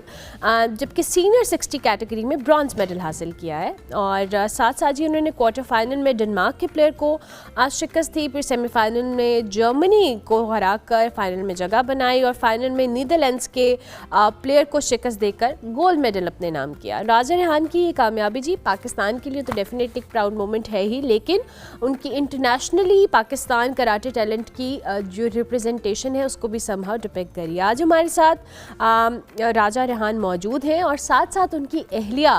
Speaker 1: जबकि सीनियर 60 कैटेगरी में ब्रॉन्ज मेडल हासिल किया है। और साथ साथ ही उन्होंने क्वार्टर फाइनल में डेनमार्क के प्लेयर को आज शिकस्त दी, फिर सेमीफाइनल में जर्मनी को हरा कर फाइनल में जगह बनाई और फाइनल में नीदरलैंड्स के प्लेयर को शिकस्त देकर गोल्ड मेडल अपने नाम किया। राजा रेहान की ये कामयाबी जी पाकिस्तान के लिए तो डेफिनेटली प्राउड मोमेंट है ही, लेकिन उनकी इंटरनेशनली पाकिस्तान कराटे टैलेंट की जो रिप्रेजेंटेशन है उसको भी समहाउ डिपिक्ट करिए। आज हमारे साथ राजा रेहान मौजूद हैं और साथ साथ उनकी अहलिया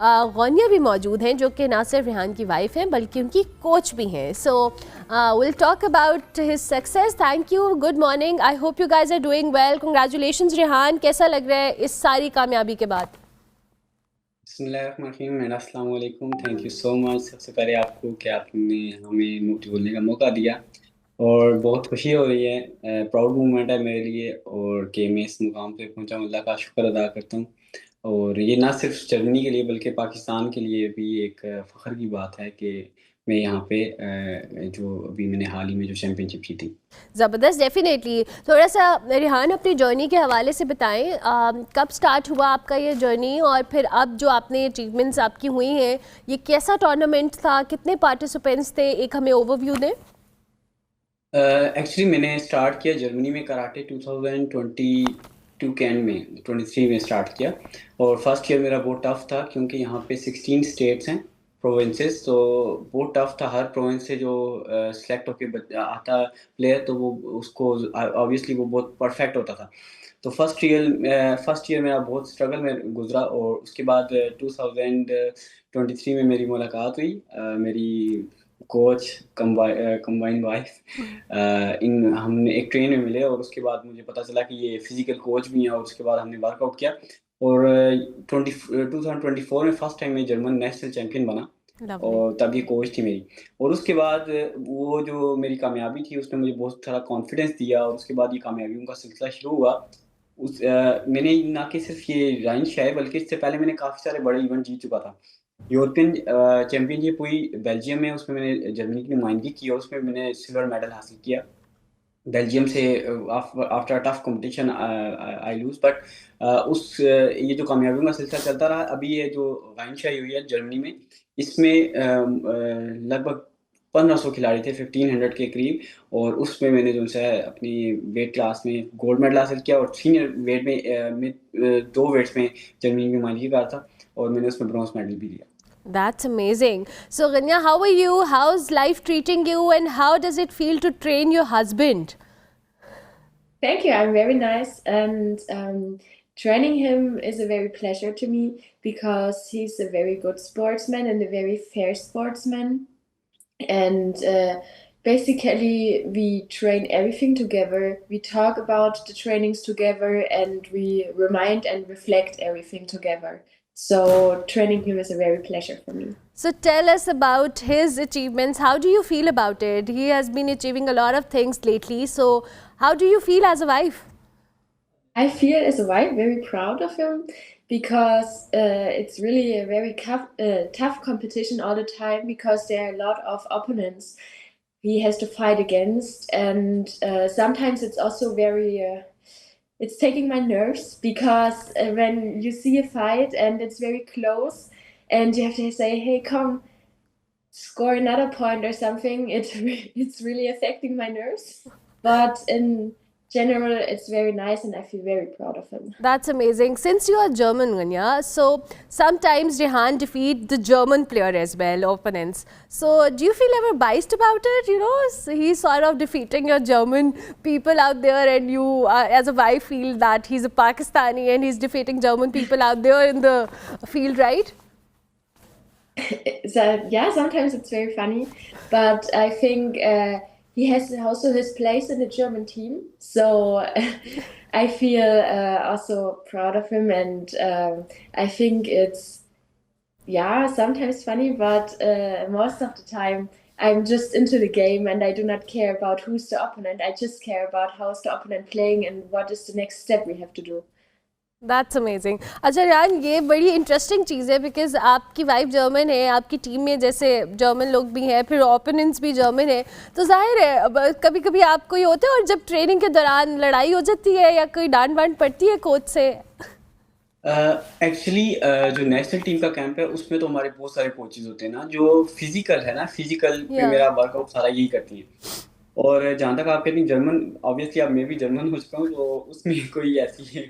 Speaker 1: गौनिया भी मौजूद हैं, जो कि ना सिर्फ रेहान की वाइफ हैं बल्कि उनकी कोच भी हैं. So will talk about his success. Thank you, good morning. I hope you guys are doing well. Congratulations Rehan, कैसा लग रहा है इस सारी कामयाबी के बाद?
Speaker 12: बिस्मिल्लाहिर्रहमानिर्रहीम, अस्सलाम वालेकुम. थैंक यू सो मच सबसे पहले आपको कि आपने हमें बोलने का मौका दिया और बहुत खुशी हो रही है. प्राउड मोमेंट है मेरे लिए और कि मैं इस मुकाम पे पहुंचा हूं. अल्लाह का शुक्र अदा करता हूं और ये ना सिर्फ जर्मनी के लिए बल्कि पाकिस्तान के लिए भी एक फ़ख्र की बात है कि मैं यहाँ पे जो अभी मैंने हाल ही में जो चैम्पियनशिप जीती.
Speaker 1: ज़बरदस्त, डेफिनेटली. थोड़ा सा रेहान अपनी जर्नी के हवाले से बताएं. कब स्टार्ट हुआ आपका ये जर्नी और फिर अब जो आपने अचीवमेंट्स आपकी हुई हैं, ये कैसा टूर्नामेंट था, कितने पार्टिसिपेंट्स थे, एक हमें ओवरव्यू दें.
Speaker 12: एक्चुअली मैंने स्टार्ट किया जर्मनी में कराटे 2022 के एंड में 23 में स्टार्ट किया और फर्स्ट ईयर मेरा बहुत टफ था क्योंकि यहाँ पे 16 स्टेट्स हैं, प्रोविंसेस, तो बहुत टफ था. हर प्रोविंस से जो सिलेक्ट होके आता प्लेयर तो वो उसको ऑब्वियसली वो बहुत परफेक्ट होता था. तो फर्स्ट ईयर मेरा बहुत स्ट्रगल में गुजरा और उसके बाद 2023 में मेरी मुलाकात हुई मेरी कोच कंबाइन वाइफ इन हमने एक ट्रेन में मिले और उसके बाद मुझे पता चला कि ये फिजिकल कोच भी हैं और उसके बाद हमने वर्कआउट किया और 2024 में फर्स्ट टाइम मैं जर्मन नेशनल चैंपियन बना और तब ये कोच थी मेरी. और उसके बाद वो जो मेरी कामयाबी थी उसने मुझे बहुत सारा कॉन्फिडेंस दिया और उसके बाद ये कामयाबियों का सिलसिला शुरू हुआ. मैंने ना कि सिर्फ ये राइन शाय बल्कि इससे पहले मैंने काफ़ी सारे बड़े इवेंट जीत चुका था. यूरोपियन चैम्पियनशिप हुई बेल्जियम में, उसमें मैंने जर्मनी की नुमाइंदगी की और उसमें मैंने सिल्वर मेडल हासिल किया बेल्जियम से. After tough competition I lose but ये जो कामयाबियों का सिलसिला चलता रहा. अभी ये जो राइन शाय हुई है जर्मनी में, इसमें लगभग 1500 खिलाड़ी थे, 1500 के करीब, और उसमें मैंने जो है अपनी वेट क्लास में गोल्ड मेडल हासिल किया और सीनियर वेट में 2 वेट्स में जर्मनी की नुमाइंदगी कर था और मैंने उसमें ब्रॉन्ज मेडल भी लिया.
Speaker 1: That's amazing. So Ganya, how are you? How's life treating you and how does it feel to train your husband?
Speaker 13: Thank you. I'm very nice and training him is a very pleasure to me because he's a very good sportsman and a very fair sportsman. And basically we train everything together. We talk about the trainings together and we remind and reflect everything together. So training him is a very pleasure for me.
Speaker 1: So tell us about his achievements. How do you feel about it? He has been achieving a lot of things lately. So how do you feel as a wife?
Speaker 13: I feel as a wife very proud of him because it's really a very tough competition all the time because there are a lot of opponents he has to fight against, and sometimes it's also very it's taking my nerves because when you see a fight and it's very close and you have to say, hey, come score another point or something, it's really affecting my nerves. But in general, it's very nice and I feel very proud of him.
Speaker 1: That's amazing. Since you are German, Ganya, so sometimes Rehan defeat the German player as well, opponents. So do you feel ever biased about it? You know, so he's sort of defeating your German people out there and you as a wife feel that he's a Pakistani and he's defeating German people out there in the field, right?
Speaker 13: So, yeah, sometimes it's very funny, but I think he has also his place in the German team, so I feel also proud of him, and I think it's sometimes funny, but most of the time I'm just into the game and I do not care about who's the opponent. I just care about how's the opponent playing and what is the next step we have to do.
Speaker 1: That's amazing. अच्छा यार, ये बड़ी इंटरेस्टिंग चीज़ है बिकॉज आपकी वाइफ जर्मन है, आपकी टीम में जैसे जर्मन लोग भी हैं, फिर ओपोनेंट्स भी जर्मन है, तो जाहिर है अब कभी कभी आपको ये होता है और जब ट्रेनिंग के दौरान लड़ाई हो जाती है या कोई डांट वांट पड़ती है कोच से.
Speaker 12: एक्चुअली जो नेशनल टीम का कैंप है उसमें तो हमारे बहुत सारे कोचेज होते हैं ना जो फिजिकल है ना, फिजिकल पे मेरा वर्कआउट सारा यही करती है. और जहाँ तक आप कहती हैं जर्मन, ऑब्वियसली अब मैं भी जर्मन हो चुका हूँ, तो उसमें कोई ऐसी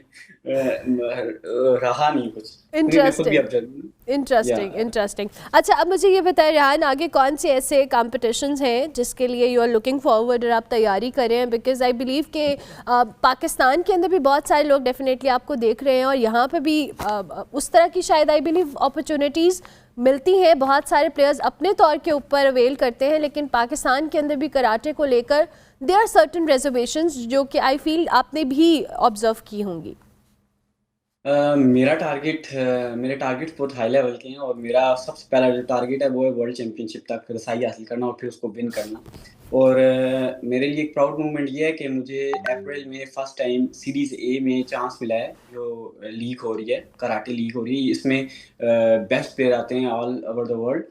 Speaker 12: रहा नहीं कुछ, क्योंकि मैं खुद भी अब जर्मन हूँ।
Speaker 1: Interesting interesting. अच्छा, अब मुझे ये बताएं रेहान, आगे कौन से ऐसे कॉम्पिटिशन्स हैं जिसके लिए यू आर लुकिंग फॉरवर्ड और आप तैयारी कर रहे हैं? बिकॉज आई बिलीव कि पाकिस्तान के अंदर भी बहुत सारे लोग डेफिनेटली आपको देख रहे हैं और यहाँ पे भी उस तरह की शायद आई बिलीव अपॉर्चुनिटीज़ मिलती हैं। बहुत सारे प्लेयर्स अपने तौर के ऊपर अवेल करते हैं, लेकिन पाकिस्तान के अंदर भी कराटे को लेकर देयर आर सर्टन रिजर्वेशंस जो कि आई फील आपने भी ऑब्जर्व की होंगी।
Speaker 12: मेरे टारगेट बहुत हाई लेवल के हैं, और मेरा सबसे पहला जो टारगेट है वो है वर्ल्ड चैंपियनशिप तक रसाई हासिल करना और फिर उसको विन करना। और मेरे लिए एक प्राउड मोमेंट ये है कि मुझे अप्रैल में फर्स्ट टाइम सीरीज़ ए में चांस मिला है, जो लीग हो रही है, कराटे लीग हो रही है। इसमें बेस्ट प्लेयर आते हैं all over the world,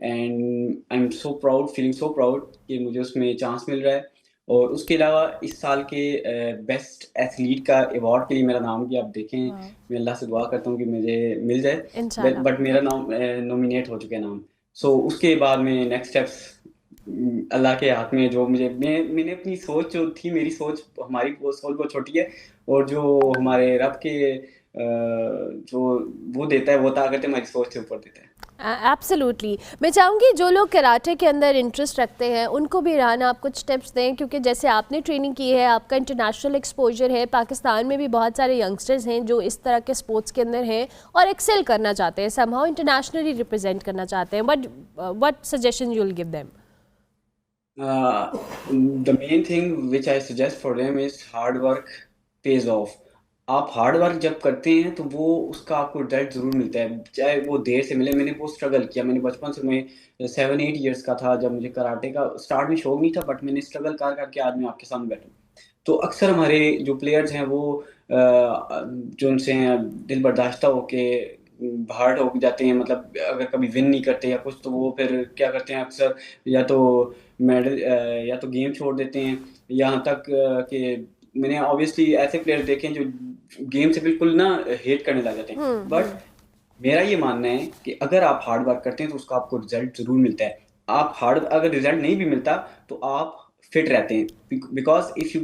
Speaker 12: and I am so proud, feeling so proud कि मुझे उसमें चांस मिल रहा है। और उसके अलावा इस साल के बेस्ट एथलीट का अवार्ड के लिए मेरा नाम भी आप देखें, मैं अल्लाह से दुआ करता हूँ कि मुझे मिल जाए, बट मेरा नाम नॉमिनेट हो चुका है नाम। सो उसके बाद में नेक्स्ट स्टेप्स अल्लाह के हाथ में, जो मैंने अपनी सोच जो थी, मेरी सोच, हमारी सोच बहुत छोटी है, और जो हमारे रब के जो वो देता है वो ताकत हमारी सोच से ऊपर देता है।
Speaker 1: एब्सोल्युटली। मैं चाहूँगी जो लोग कराटे के अंदर इंटरेस्ट रखते हैं उनको भी रेहान आप कुछ टिप्स दें, क्योंकि जैसे आपने ट्रेनिंग की है, आपका इंटरनेशनल एक्सपोजर है, पाकिस्तान में भी बहुत सारे यंगस्टर्स हैं जो इस तरह के स्पोर्ट्स के अंदर हैं और एक्सेल करना चाहते हैं, समहाउ इंटरनेशनली रिप्रेजेंट करना चाहते हैं, but what suggestion you will give them?
Speaker 12: The main thing which I suggest for them is hard work pays off. आप हार्ड वर्क जब करते हैं तो वो उसका आपको रिजल्ट ज़रूर मिलता है, चाहे वो देर से मिले। मैंने वो स्ट्रगल किया, मैंने बचपन से, मैं 7-8 ईयर्स का था जब मुझे कराटे का स्टार्ट में शौक नहीं था, बट मैंने स्ट्रगल कर करके आज मैं आपके सामने बैठा हूँ। तो अक्सर हमारे जो प्लेयर्स हैं वो जो उनसे दिल बर्दाश्ता होके हार्ड हो जाते हैं, मतलब अगर कभी विन नहीं करते या कुछ, तो वो फिर क्या करते हैं अक्सर, या तो मेडल या तो गेम छोड़ देते हैं, यहाँ तक कि मैंने ऑब्वियसली ऐसे प्लेयर्स देखे हैं जो गेम से बिल्कुल ना हेट करने लग जाते हैं। बट मेरा ये मानना है कि अगर आप हार्ड वर्क करते हैं तो उसका आपको रिजल्ट ज़रूर मिलता है। अगर रिजल्ट नहीं भी मिलता तो आप फिट रहते हैं, because if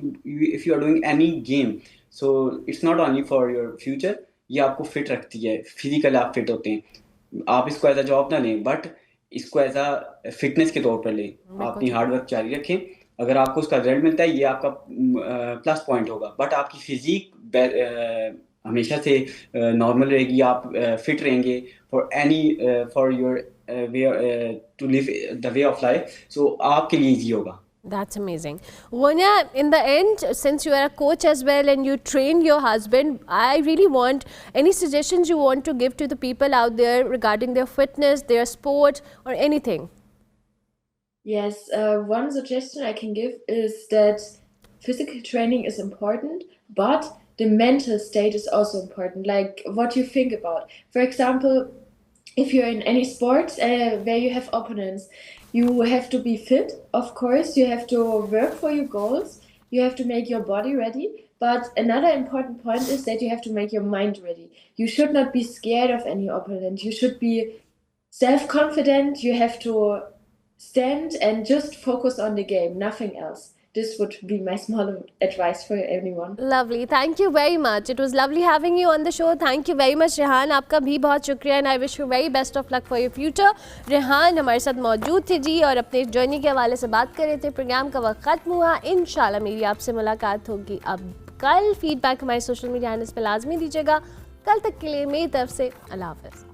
Speaker 12: you are doing any game, so it's not only for your future, ये आपको फिट रखती है, फिजिकल आप फिट होते हैं। आप इसको एज अ जॉब ना लें, बट इसको एज अ फिटनेस के तौर पर लें। आप अपनी हार्ड वर्क जारी रखें, अगर आपको उसका रिजल्ट मिलता है ये आपका प्लस पॉइंट होगा, बट आपकी फिजिक हमेशा से नॉर्मल रहेगी, आप फिट रहेंगे for your way to live the way of life, so आपके लिए ईजी होगा।
Speaker 1: That's amazing. Wonya, in the end, since you are a coach as well and you train your husband, I really want any suggestions you want to give to the people out there regarding their fitness, their sport or anything.
Speaker 13: Yes, one suggestion I can give is that physical training is important, but the mental state is also important, like what you think about. For example, if you're in any sports where you have opponents, you have to be fit, of course, you have to work for your goals, you have to make your body ready, but another important point is that you have to make your mind ready. You should not be scared of any opponent, you should be self-confident, you have to stand and just focus on the game, nothing else. This would be my small advice for anyone.
Speaker 1: Lovely. Thank you very much. It was lovely having you on the show. Thank you very much, Rehan. आपका भी बहुत शुक्रिया and I wish you very best of luck for your future. Rehan हमारे साथ मौजूद थे जी और अपने जर्नी के हवाले से बात कर रहे थे। प्रोग्राम का वक्त खत्म हुआ। इंशाल्लाह मेरी आपसे मुलाकात होगी अब कल। फीडबैक हमारे सोशल मीडिया हैंडल्स पे लाजमी दीजिएगा। कल तक के लिए मेरी तरफ से अल्लाह हाफ़िज़।